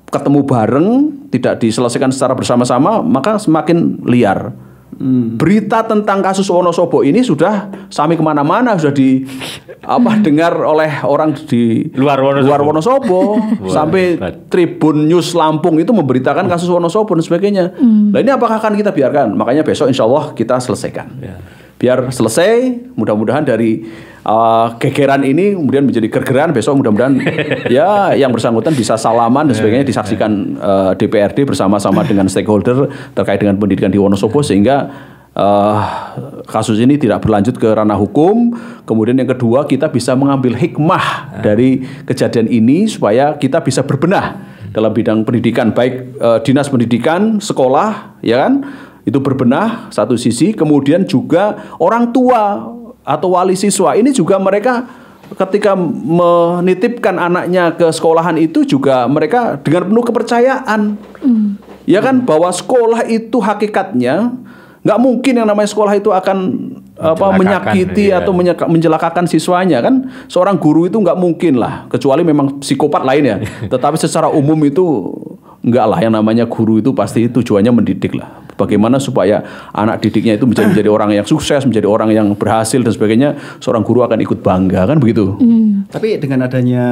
ketemu bareng, tidak diselesaikan secara bersama-sama, maka semakin liar. Berita tentang kasus Wonosobo ini sudah sampai kemana-mana, sudah dengar oleh orang di luar Wonosobo. Sampai Tribun News Lampung itu memberitakan kasus Wonosobo dan sebagainya. Nah, ini apakah akan kita biarkan? Makanya besok insya Allah kita selesaikan. Biar selesai, mudah-mudahan dari gegeran ini kemudian menjadi gergeran. Besok mudah-mudahan ya yang bersangkutan bisa salaman dan sebagainya, disaksikan DPRD bersama-sama dengan stakeholder terkait dengan pendidikan di Wonosobo, sehingga kasus ini tidak berlanjut ke ranah hukum. Kemudian yang kedua, kita bisa mengambil hikmah dari kejadian ini supaya kita bisa berbenah dalam bidang pendidikan, baik dinas pendidikan, sekolah, ya kan, itu berbenah satu sisi. Kemudian juga orang tua atau wali siswa ini juga mereka ketika menitipkan anaknya ke sekolahan itu juga mereka dengan penuh kepercayaan, ya kan, bahwa sekolah itu hakikatnya nggak mungkin yang namanya sekolah itu akan menyakiti atau mencelakakan siswanya kan. Seorang guru itu nggak mungkin lah, kecuali memang psikopat lain ya. Tetapi secara umum itu enggak lah, yang namanya guru itu pasti tujuannya mendidik lah. Bagaimana supaya anak didiknya itu menjadi orang yang sukses, menjadi orang yang berhasil dan sebagainya. Seorang guru akan ikut bangga kan begitu. Tapi dengan adanya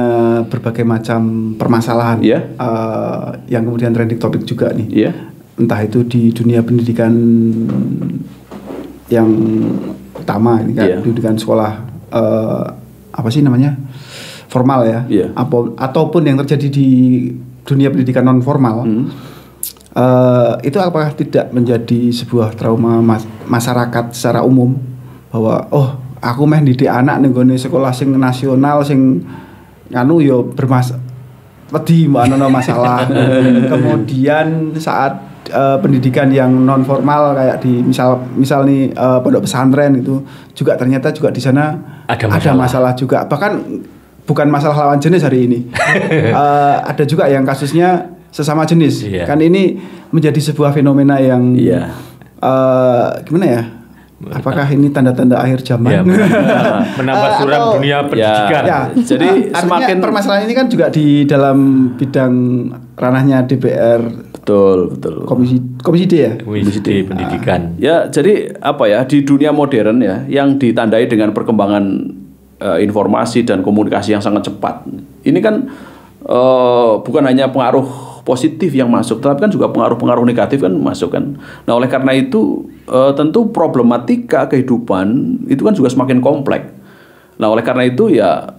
berbagai macam permasalahan yang kemudian trending topik juga nih, entah itu di dunia pendidikan yang utama ini kan, pendidikan sekolah formal ya, ataupun yang terjadi di dunia pendidikan non formal. Itu apakah tidak menjadi sebuah trauma masyarakat secara umum, bahwa aku meh didik anak ning gone sekolah sing nasional sing yo wedi ana masalah. Kemudian saat pendidikan yang non formal kayak di misal nih pondok pesantren itu juga ternyata juga di sana ada masalah juga, bahkan bukan masalah lawan jenis hari ini. Ada juga yang kasusnya sesama jenis. Kan ini menjadi sebuah fenomena yang gimana ya? Apakah ini tanda-tanda akhir zaman? Menambah suram dunia pendidikan. Jadi semakin permasalahan ini kan juga di dalam bidang ranahnya DPR. Betul. Komisi D ya? Komisi D pendidikan. Ya, jadi apa ya, di dunia modern ya yang ditandai dengan perkembangan informasi dan komunikasi yang sangat cepat. Ini kan bukan hanya pengaruh positif yang masuk, tetapi kan juga pengaruh-pengaruh negatif kan masuk kan. Nah, oleh karena itu tentu problematika kehidupan itu kan juga semakin kompleks. Nah, oleh karena itu ya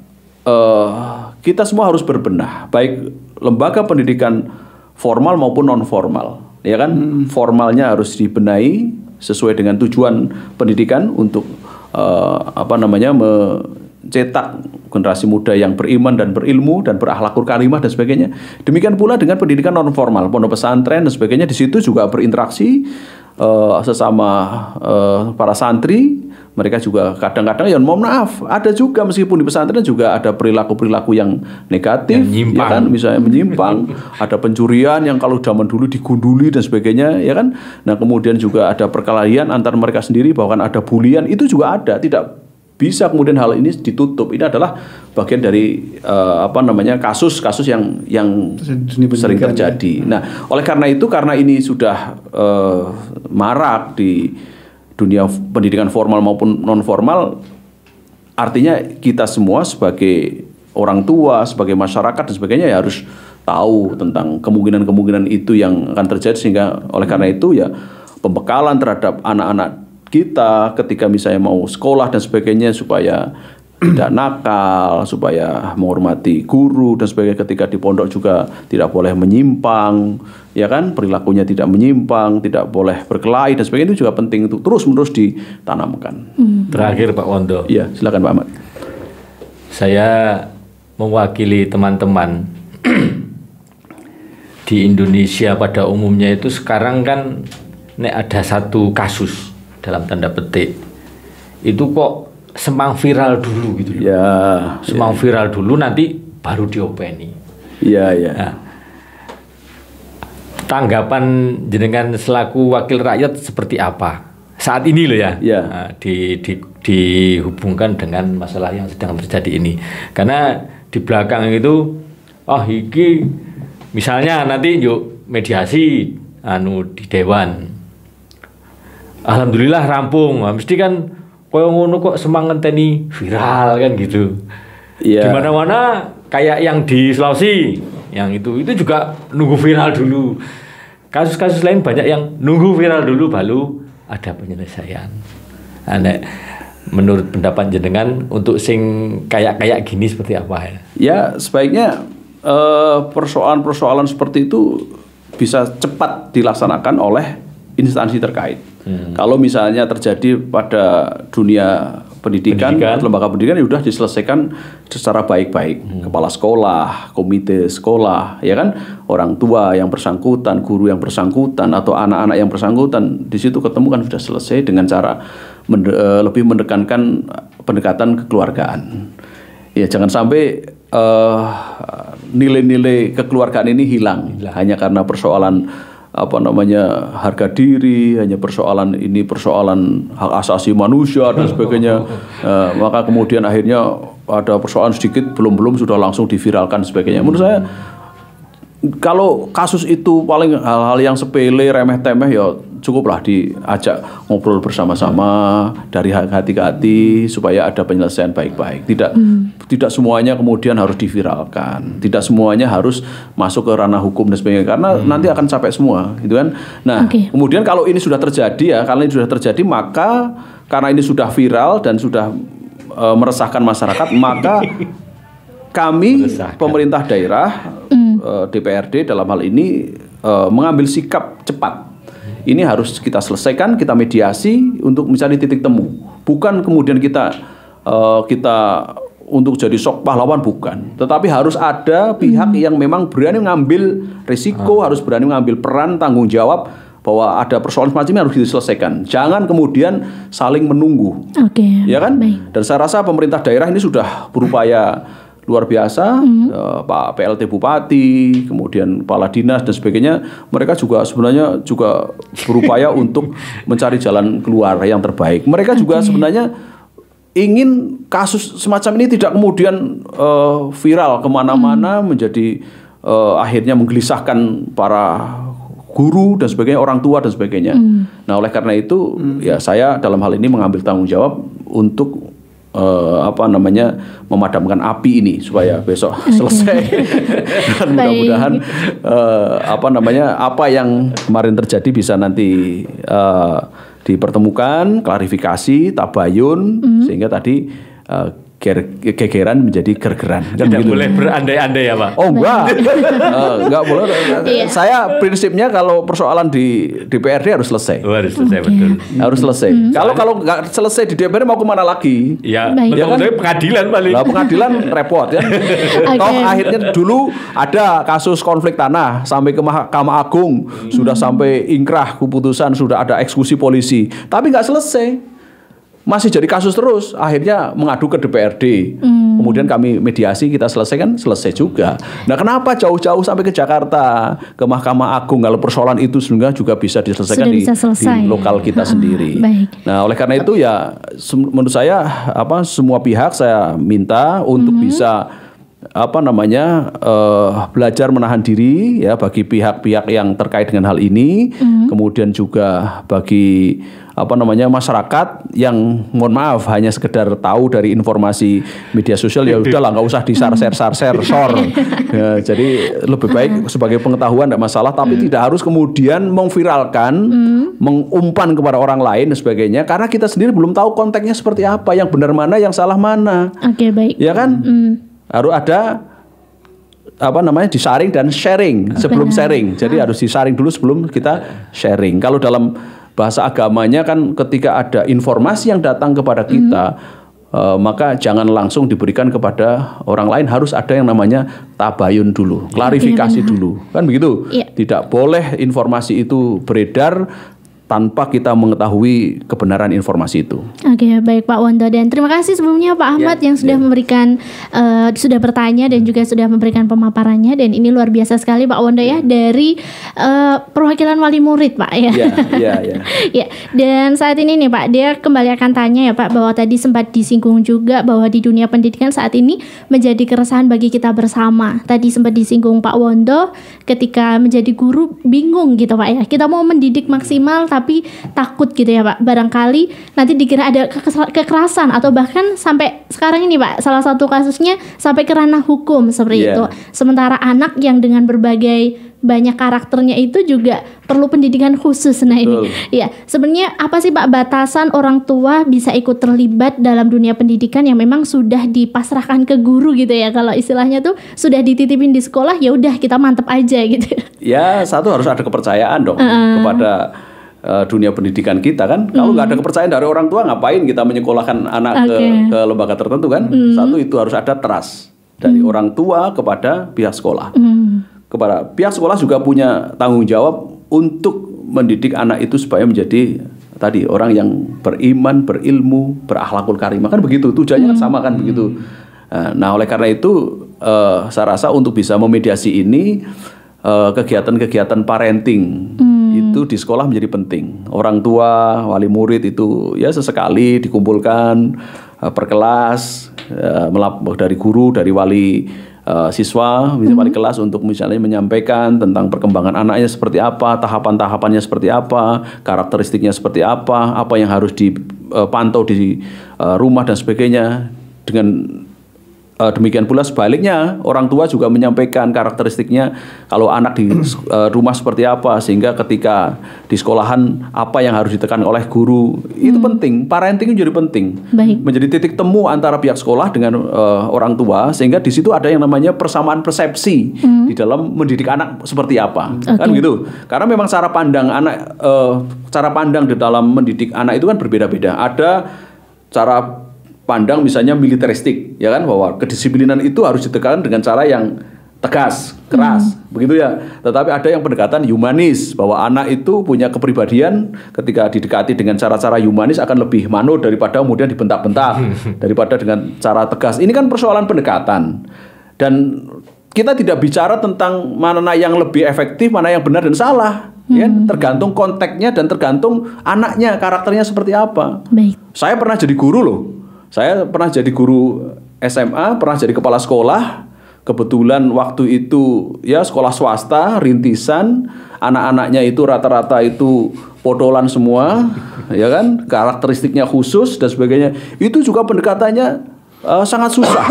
kita semua harus berbenah, baik lembaga pendidikan formal maupun non formal, ya kan? Formalnya harus dibenahi sesuai dengan tujuan pendidikan untuk mencetak generasi muda yang beriman dan berilmu dan berakhlakul karimah dan sebagainya. Demikian pula dengan pendidikan non formal, pondok pesantren dan sebagainya, di situ juga berinteraksi sesama para santri. Mereka juga kadang-kadang ya mohon maaf, ada juga meskipun di pesantren juga ada perilaku-perilaku yang negatif, yang ya kan, misalnya menyimpang, ada pencurian yang kalau zaman dulu digunduli dan sebagainya, ya kan. Nah, kemudian juga ada perkelahian antar mereka sendiri, bahkan ada bulian, itu juga ada. Tidak bisa kemudian hal ini ditutup. Ini adalah bagian dari kasus-kasus yang sering terjadi. Nah, oleh karena itu, karena ini sudah marak di dunia pendidikan formal maupun non formal, artinya kita semua sebagai orang tua, sebagai masyarakat dan sebagainya ya harus tahu tentang kemungkinan-kemungkinan itu yang akan terjadi, sehingga oleh karena itu ya pembekalan terhadap anak-anak kita ketika misalnya mau sekolah dan sebagainya supaya tidak nakal, supaya menghormati guru dan sebagainya, ketika di pondok juga tidak boleh menyimpang, ya kan, perilakunya tidak menyimpang, tidak boleh berkelahi dan sebagainya, itu juga penting untuk terus-menerus ditanamkan. Terakhir Pak Wondo. Iya, silakan Pak Ahmad. Saya mewakili teman-teman di Indonesia pada umumnya itu sekarang kan ada satu kasus dalam tanda petik itu kok semang viral dulu gitu loh. Ya, semang viral dulu nanti baru diopeni. Iya. Nah, tanggapan jenengan selaku wakil rakyat seperti apa saat ini loh ya? Ya. Nah, dihubungkan dengan masalah yang sedang terjadi ini. Karena di belakang itu, iki misalnya nanti yuk mediasi di dewan. Alhamdulillah rampung. Mesti kan koyo ngono kok semangat ini viral kan gitu. Di mana-mana kayak yang di Sulawesi, yang itu juga nunggu viral dulu. Kasus-kasus lain banyak yang nunggu viral dulu baru ada penyelesaian. Menurut pendapat jenengan untuk sing kayak gini seperti apa ya? Ya, sebaiknya persoalan-persoalan seperti itu bisa cepat dilaksanakan oleh instansi terkait. Kalau misalnya terjadi pada dunia pendidikan. Lembaga pendidikan ya sudah diselesaikan secara baik-baik. Kepala sekolah, komite sekolah, ya kan, orang tua yang bersangkutan, guru yang bersangkutan, atau anak-anak yang bersangkutan, di situ ketemu kan sudah selesai dengan cara lebih menekankan pendekatan kekeluargaan. Ya, jangan sampai nilai-nilai kekeluargaan ini hilang hanya karena persoalan harga diri, hanya persoalan hak asasi manusia dan sebagainya. Maka kemudian akhirnya ada persoalan sedikit belum sudah langsung diviralkan sebagainya. Menurut saya kalau kasus itu paling hal-hal yang sepele, remeh-temeh, ya cukuplah diajak ngobrol bersama-sama dari hati ke hati supaya ada penyelesaian baik-baik. Tidak semuanya kemudian harus diviralkan, tidak semuanya harus masuk ke ranah hukum dan sebagainya, karena nanti akan capek semua, gitu kan. Nah, kemudian kalau ini sudah terjadi maka karena ini sudah viral dan sudah meresahkan masyarakat, maka kami pemerintah daerah, DPRD dalam hal ini mengambil sikap cepat. Ini harus kita selesaikan, kita mediasi untuk mencari titik temu. Bukan kemudian kita untuk jadi sok pahlawan, bukan. Tetapi harus ada pihak yang memang berani mengambil risiko, harus berani mengambil peran tanggung jawab bahwa ada persoalan semacam ini harus diselesaikan. Jangan kemudian saling menunggu. Ya kan? Dan saya rasa pemerintah daerah ini sudah berupaya luar biasa, Pak PLT Bupati, kemudian Kepala Dinas dan sebagainya, mereka juga sebenarnya juga berupaya untuk mencari jalan keluar yang terbaik. Mereka juga sebenarnya ingin kasus semacam ini tidak kemudian viral kemana-mana, menjadi akhirnya menggelisahkan para guru dan sebagainya, orang tua dan sebagainya. Nah, oleh karena itu ya saya dalam hal ini mengambil tanggung jawab untuk memadamkan api ini supaya besok selesai. Dan mudah-mudahan apa yang kemarin terjadi bisa nanti dipertemukan, klarifikasi, tabayun, sehingga tadi gegeran menjadi gergeran. Kan tidak boleh berandai-andai ya Pak? Oh enggak, enggak boleh. Saya prinsipnya kalau persoalan di DPRD harus selesai. Harus selesai, betul. Harus selesai. Kalau nggak selesai di DPRD mau kemana lagi? Ya, ya kan? Pengadilan paling. Nah, pengadilan repot ya. Toh akhirnya dulu ada kasus konflik tanah sampai ke Mahkamah Agung, sudah sampai ingkrah keputusan, sudah ada eksekusi polisi, tapi nggak selesai. Masih jadi kasus terus, akhirnya mengadu ke DPRD. Kemudian kami mediasi, kita selesaikan, selesai juga. Nah, kenapa jauh-jauh sampai ke Jakarta, ke Mahkamah Agung, kalau persoalan itu sebenarnya juga bisa diselesaikan di lokal kita sendiri. Nah, oleh karena itu ya menurut saya semua pihak saya minta untuk bisa belajar menahan diri ya bagi pihak-pihak yang terkait dengan hal ini, kemudian juga bagi masyarakat yang mohon maaf hanya sekedar tahu dari informasi media sosial, ya udahlah nggak usah share. Ya, jadi lebih baik sebagai pengetahuan tidak masalah, tapi tidak harus kemudian memviralkan, mengumpan kepada orang lain dan sebagainya, karena kita sendiri belum tahu konteksnya seperti apa, yang benar mana, yang salah mana. Baik. Ya kan? Harus ada disaring dan sharing sebelum sharing. Jadi harus disaring dulu sebelum kita sharing. Kalau dalam bahasa agamanya kan ketika ada informasi yang datang kepada kita, maka jangan langsung diberikan kepada orang lain, harus ada yang namanya tabayun dulu, klarifikasi dulu. Kan begitu? Tidak boleh informasi itu beredar tanpa kita mengetahui kebenaran informasi itu. Baik Pak Wondo, dan terima kasih sebelumnya Pak Ahmad yang sudah memberikan sudah bertanya dan juga sudah memberikan pemaparannya, dan ini luar biasa sekali Pak Wondo ya, dari perwakilan wali murid Pak ya. Ya, dan saat ini nih Pak, dia kembali akan tanya ya Pak, bahwa tadi sempat disinggung juga bahwa di dunia pendidikan saat ini menjadi keresahan bagi kita bersama. Tadi sempat disinggung Pak Wondo ketika menjadi guru bingung gitu Pak ya. Kita mau mendidik maksimal tapi takut gitu ya Pak, barangkali nanti dikira ada kekerasan, atau bahkan sampai sekarang ini Pak, salah satu kasusnya sampai ke ranah hukum seperti itu. Sementara anak yang dengan berbagai banyak karakternya itu juga perlu pendidikan khusus. Nah ini ya sebenarnya apa sih Pak batasan orang tua bisa ikut terlibat dalam dunia pendidikan yang memang sudah dipasrahkan ke guru gitu ya, kalau istilahnya tuh sudah dititipin di sekolah, ya udah kita mantep aja gitu. Ya, satu harus ada kepercayaan dong kepada dunia pendidikan kita kan. Kalau nggak ada kepercayaan dari orang tua, ngapain kita menyekolahkan anak ke lembaga tertentu kan. Satu, itu harus ada trust dari orang tua kepada pihak sekolah. Kepada pihak sekolah juga punya tanggung jawab untuk mendidik anak itu supaya menjadi tadi orang yang beriman, berilmu, berakhlakul karimah, kan begitu, tujuannya kan sama kan begitu. Nah, oleh karena itu saya rasa untuk bisa memediasi ini, kegiatan-kegiatan parenting itu di sekolah menjadi penting. Orang tua, wali murid itu ya sesekali dikumpulkan per kelas, dari guru, dari wali siswa, wali kelas, untuk misalnya menyampaikan tentang perkembangan anaknya seperti apa, tahapan-tahapannya seperti apa, karakteristiknya seperti apa yang harus dipantau di rumah dan sebagainya. Dengan demikian pula sebaliknya, orang tua juga menyampaikan karakteristiknya kalau anak di rumah seperti apa, sehingga ketika di sekolahan apa yang harus ditekan oleh guru. Itu penting, parenting jadi penting. Menjadi titik temu antara pihak sekolah dengan orang tua, sehingga di situ ada yang namanya persamaan persepsi di dalam mendidik anak seperti apa. Kan gitu. Karena memang cara pandang anak, cara pandang di dalam mendidik anak itu kan berbeda-beda. Ada cara pandang misalnya militeristik, ya kan, bahwa kedisiplinan itu harus ditegakkan dengan cara yang tegas, keras, begitu ya. Tetapi ada yang pendekatan humanis, bahwa anak itu punya kepribadian ketika didekati dengan cara-cara humanis akan lebih manut daripada kemudian dibentak-bentak, daripada dengan cara tegas. Ini kan persoalan pendekatan. Dan kita tidak bicara tentang mana yang lebih efektif, mana yang benar dan salah. Ya, tergantung konteksnya dan tergantung anaknya, karakternya seperti apa. Baik. Saya pernah jadi guru loh. Saya pernah jadi guru SMA, pernah jadi kepala sekolah. Kebetulan waktu itu ya sekolah swasta, rintisan, anak-anaknya itu rata-rata itu podolan semua, ya kan, karakteristiknya khusus dan sebagainya. Itu juga pendekatannya sangat susah,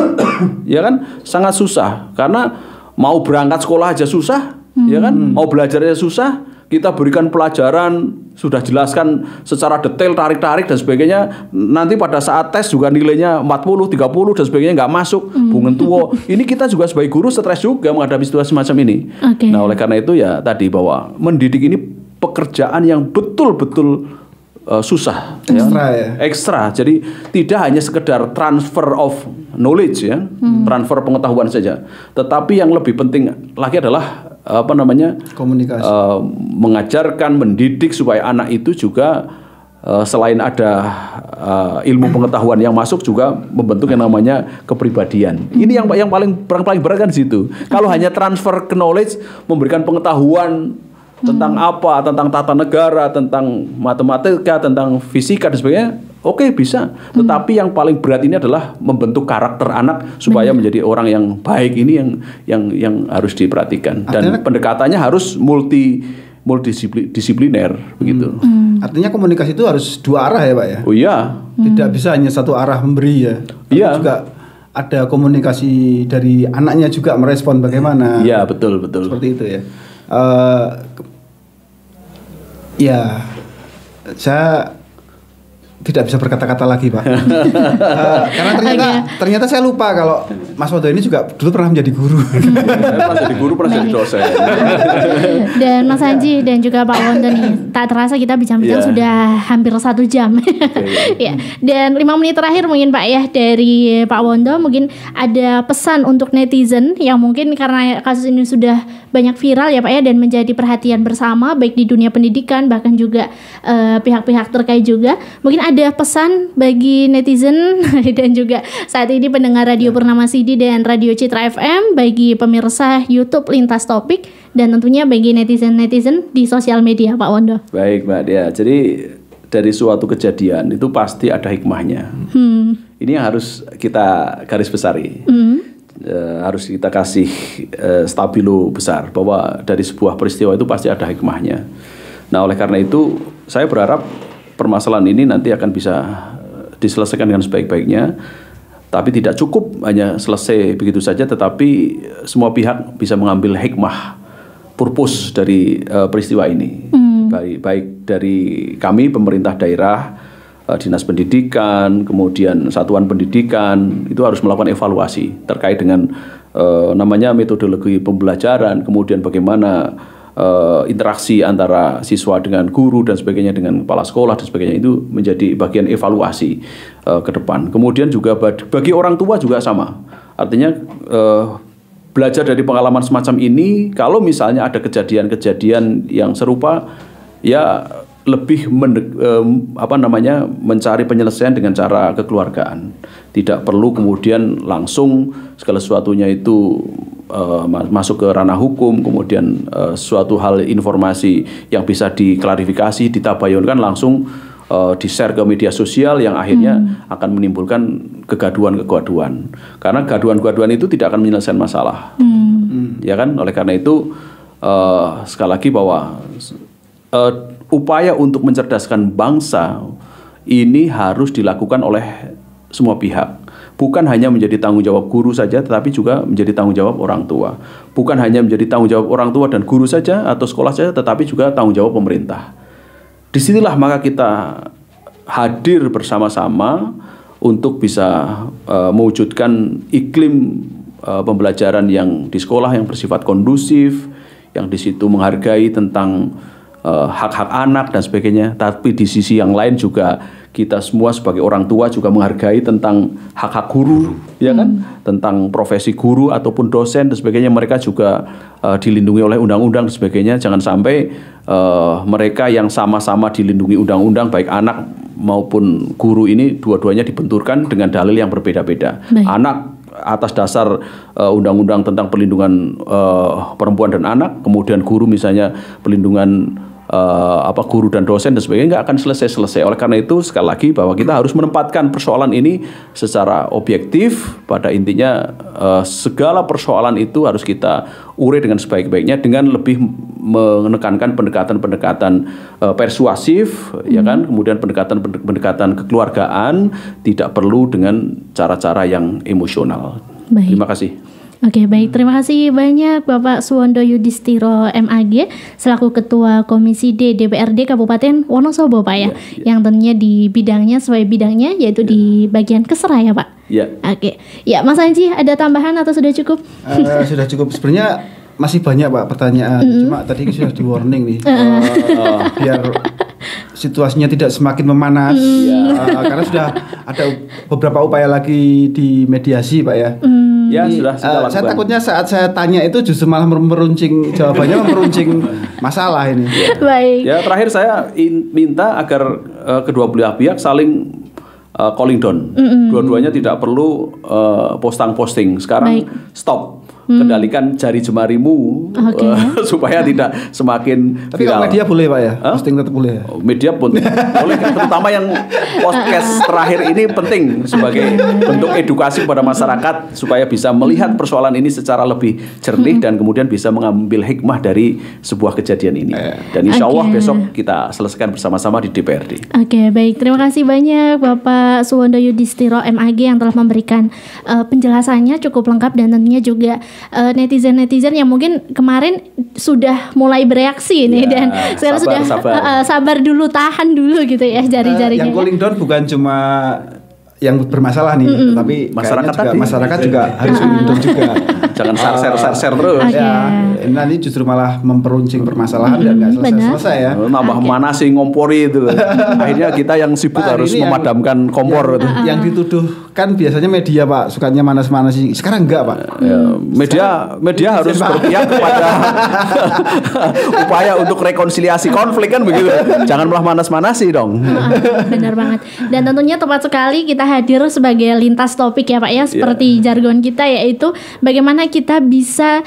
ya kan, sangat susah. Karena mau berangkat sekolah aja susah, ya kan, mau belajarnya susah. Kita berikan pelajaran, sudah jelaskan secara detail, tarik-tarik dan sebagainya. Nanti pada saat tes juga nilainya 40, 30 dan sebagainya nggak masuk. Bungen tuwo. Ini kita juga sebagai guru stres juga menghadapi situasi semacam ini. Okay. Nah, oleh karena itu ya tadi bahwa mendidik ini pekerjaan yang betul-betul susah. Ekstra ya. Ekstra. Jadi tidak hanya sekedar transfer of knowledge ya, transfer pengetahuan saja. Tetapi yang lebih penting lagi adalah komunikasi, mengajarkan, mendidik supaya anak itu juga selain ada ilmu pengetahuan yang masuk juga membentuk yang namanya kepribadian. Ini yang paling berat kan di situ. Kalau hanya transfer knowledge, memberikan pengetahuan tentang apa, tentang tata negara, tentang matematika, tentang fisika dan sebagainya, oke, bisa. Tetapi yang paling berat ini adalah membentuk karakter anak supaya menjadi orang yang baik. Ini yang harus diperhatikan. Dan pendekatannya harus multidisipliner begitu. Artinya komunikasi itu harus dua arah ya, Pak ya? Oh iya. Tidak bisa hanya satu arah memberi ya. Iya. Juga ada komunikasi dari anaknya juga merespon bagaimana. Iya, betul. Seperti itu ya. Ya, saya tidak bisa berkata-kata lagi, Pak. Karena ternyata saya lupa kalau Mas Wondo ini juga dulu pernah menjadi guru. Saya pernah jadi guru, pernah jadi dosen. Dan Mas Anji dan juga Pak Wondo nih, tak terasa kita bincang-bincang sudah hampir 1 jam. Ya. Dan 5 menit terakhir mungkin Pak ya dari Pak Wondo, mungkin ada pesan untuk netizen yang mungkin karena kasus ini sudah banyak viral ya Pak ya, dan menjadi perhatian bersama baik di dunia pendidikan bahkan juga pihak-pihak terkait juga. Mungkin ada pesan bagi netizen dan juga saat ini pendengar Radio Purnama Sidi dan Radio Citra FM, bagi pemirsa YouTube Lintas Topik, dan tentunya bagi netizen-netizen di sosial media, Pak Wondo. Baik, Mbak Dia. Jadi dari suatu kejadian itu pasti ada hikmahnya. Ini yang harus kita garis besari. Harus kita kasih stabilo besar bahwa dari sebuah peristiwa itu pasti ada hikmahnya. Nah, oleh karena itu saya berharap permasalahan ini nanti akan bisa diselesaikan dengan sebaik-baiknya, tapi tidak cukup hanya selesai begitu saja, tetapi semua pihak bisa mengambil hikmah, purpose dari peristiwa ini. Baik dari kami pemerintah daerah, dinas pendidikan, kemudian satuan pendidikan, itu harus melakukan evaluasi terkait dengan namanya metodologi pembelajaran, kemudian bagaimana interaksi antara siswa dengan guru dan sebagainya, dengan kepala sekolah dan sebagainya, itu menjadi bagian evaluasi ke depan. Kemudian juga bagi orang tua juga sama. Artinya belajar dari pengalaman semacam ini, kalau misalnya ada kejadian-kejadian yang serupa, ya lebih mencari penyelesaian dengan cara kekeluargaan. Tidak perlu kemudian langsung segala sesuatunya itu masuk ke ranah hukum, kemudian suatu hal informasi yang bisa diklarifikasi, ditabayunkan langsung di-share ke media sosial yang akhirnya akan menimbulkan kegaduhan-kegaduhan. Karena gaduhan-gaduhan itu tidak akan menyelesaikan masalah. Ya kan? Oleh karena itu sekali lagi bahwa upaya untuk mencerdaskan bangsa ini harus dilakukan oleh semua pihak. Bukan hanya menjadi tanggung jawab guru saja, tetapi juga menjadi tanggung jawab orang tua. Bukan hanya menjadi tanggung jawab orang tua dan guru saja atau sekolah saja, tetapi juga tanggung jawab pemerintah. Disinilah maka kita hadir bersama-sama untuk bisa mewujudkan iklim pembelajaran yang di sekolah yang bersifat kondusif, yang di situ menghargai tentang hak-hak anak dan sebagainya. Tapi di sisi yang lain juga kita semua sebagai orang tua juga menghargai tentang hak-hak guru, ya kan, tentang profesi guru ataupun dosen dan sebagainya. Mereka juga dilindungi oleh undang-undang dan sebagainya. Jangan sampai mereka yang sama-sama dilindungi undang-undang, baik anak maupun guru ini dua-duanya dibenturkan dengan dalil yang berbeda-beda. Anak atas dasar undang-undang tentang perlindungan perempuan dan anak, kemudian guru misalnya perlindungan guru dan dosen dan sebagainya, nggak akan selesai. Oleh karena itu sekali lagi bahwa kita harus menempatkan persoalan ini secara objektif. Pada intinya segala persoalan itu harus kita urai dengan sebaik-baiknya dengan lebih menekankan pendekatan-pendekatan persuasif, ya kan, kemudian pendekatan kekeluargaan, tidak perlu dengan cara-cara yang emosional. Baik. Terima kasih. Oke, baik. Terima kasih banyak Bapak Suwondo Yudhistiro MAG selaku Ketua Komisi D DPRD Kabupaten Wonosobo, Pak ya. Yang tentunya di bidangnya sesuai bidangnya yaitu di bagian Kesra ya, Pak. Ya. Oke. Ya, Mas Anji ada tambahan atau sudah cukup? Sudah cukup. Sebenarnya masih banyak Pak pertanyaan. Cuma tadi sudah di warning nih. Biar situasinya tidak semakin memanas. Karena sudah ada beberapa upaya lagi di mediasi, Pak ya. Ya, sudah saya takutnya saat saya tanya itu justru malah meruncing jawabannya, meruncing masalah ini. Baik. Ya, terakhir saya minta agar kedua belah pihak saling calling down. Dua-duanya tidak perlu posting. Sekarang stop. Kendalikan jari jemarimu supaya tidak semakin Tapi viral. media boleh Pak ya? Posting tetap boleh ya? Media pun boleh, terutama yang podcast terakhir ini penting sebagai bentuk edukasi kepada masyarakat supaya bisa melihat persoalan ini secara lebih jernih dan kemudian bisa mengambil hikmah dari sebuah kejadian ini. Dan insya Allah besok kita selesaikan bersama-sama di DPRD. Oke, baik. Terima kasih banyak Bapak Suwondo Yudhistiro MAG yang telah memberikan penjelasannya cukup lengkap dan tentunya juga netizen-netizen yang mungkin kemarin sudah mulai bereaksi nih dan sekarang sabar dulu, tahan dulu gitu ya jari-jarinya. Yang cooling down bukan cuma yang bermasalah nih, tapi masyarakat juga harus cooling down juga. Jangan share terus. Ya, nanti justru malah memperuncing permasalahan dan nggak selesai ya. Nambah manasi ngompori itu. Akhirnya kita yang sibuk harus memadamkan kompor itu. Yang dituduhkan biasanya media Pak, sukanya manas-manasi. Sekarang enggak Pak. Media harus berpihak kepada upaya untuk rekonsiliasi konflik kan begitu. Jangan malah manas-manasi dong. Benar banget. Dan tentunya tepat sekali kita hadir sebagai lintas topik ya Pak ya, seperti jargon kita yaitu bagaimana kita bisa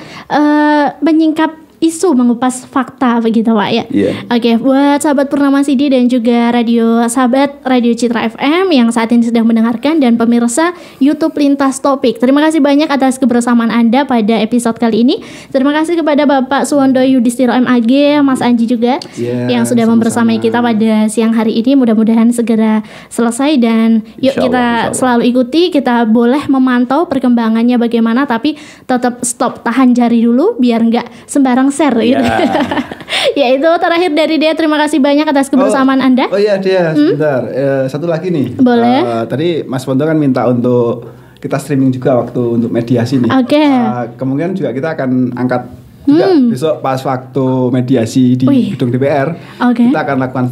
menyingkap isu, mengupas fakta begitu Pak ya. Oke, buat sahabat Purnama CD dan juga sahabat Radio Citra FM yang saat ini sedang mendengarkan dan pemirsa YouTube Lintas Topik. Terima kasih banyak atas kebersamaan Anda pada episode kali ini. Terima kasih kepada Bapak Suwondo Yudhistiro MAG, Mas Anji juga yang sudah membersamai kita pada siang hari ini. Mudah-mudahan segera selesai dan yuk kita selalu ikuti, kita boleh memantau perkembangannya bagaimana, tapi tetap stop, tahan jari dulu biar nggak sembarang share gitu. Ya itu terakhir dari Dea. Terima kasih banyak atas kebersamaan Anda. Oh iya Dea, sebentar. Satu lagi nih. Boleh. Tadi Mas Wondo kan minta untuk kita streaming juga waktu untuk mediasi nih. Kemungkinan juga kita akan angkat juga besok pas waktu mediasi di gedung DPR. Kita akan lakukan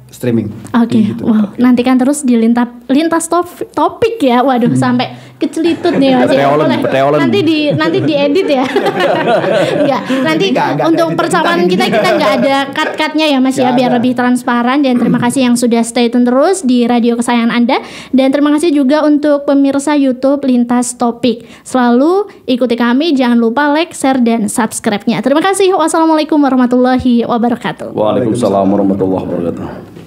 streaming. Gitu. Wow, nantikan terus di lintas topik ya. Waduh, sampai kecelitut nih Mas. Nanti diedit ya. Enggak, nanti untuk percakapan kita nggak ada cut-cutnya ya Mas ya, biar lebih transparan. Dan terima kasih yang sudah stay tune terus di radio kesayangan Anda. Dan terima kasih juga untuk pemirsa YouTube Lintas Topik. Selalu ikuti kami, jangan lupa like, share, dan subscribe-nya. Terima kasih. Wassalamualaikum warahmatullahi wabarakatuh. Waalaikumsalam warahmatullahi wabarakatuh.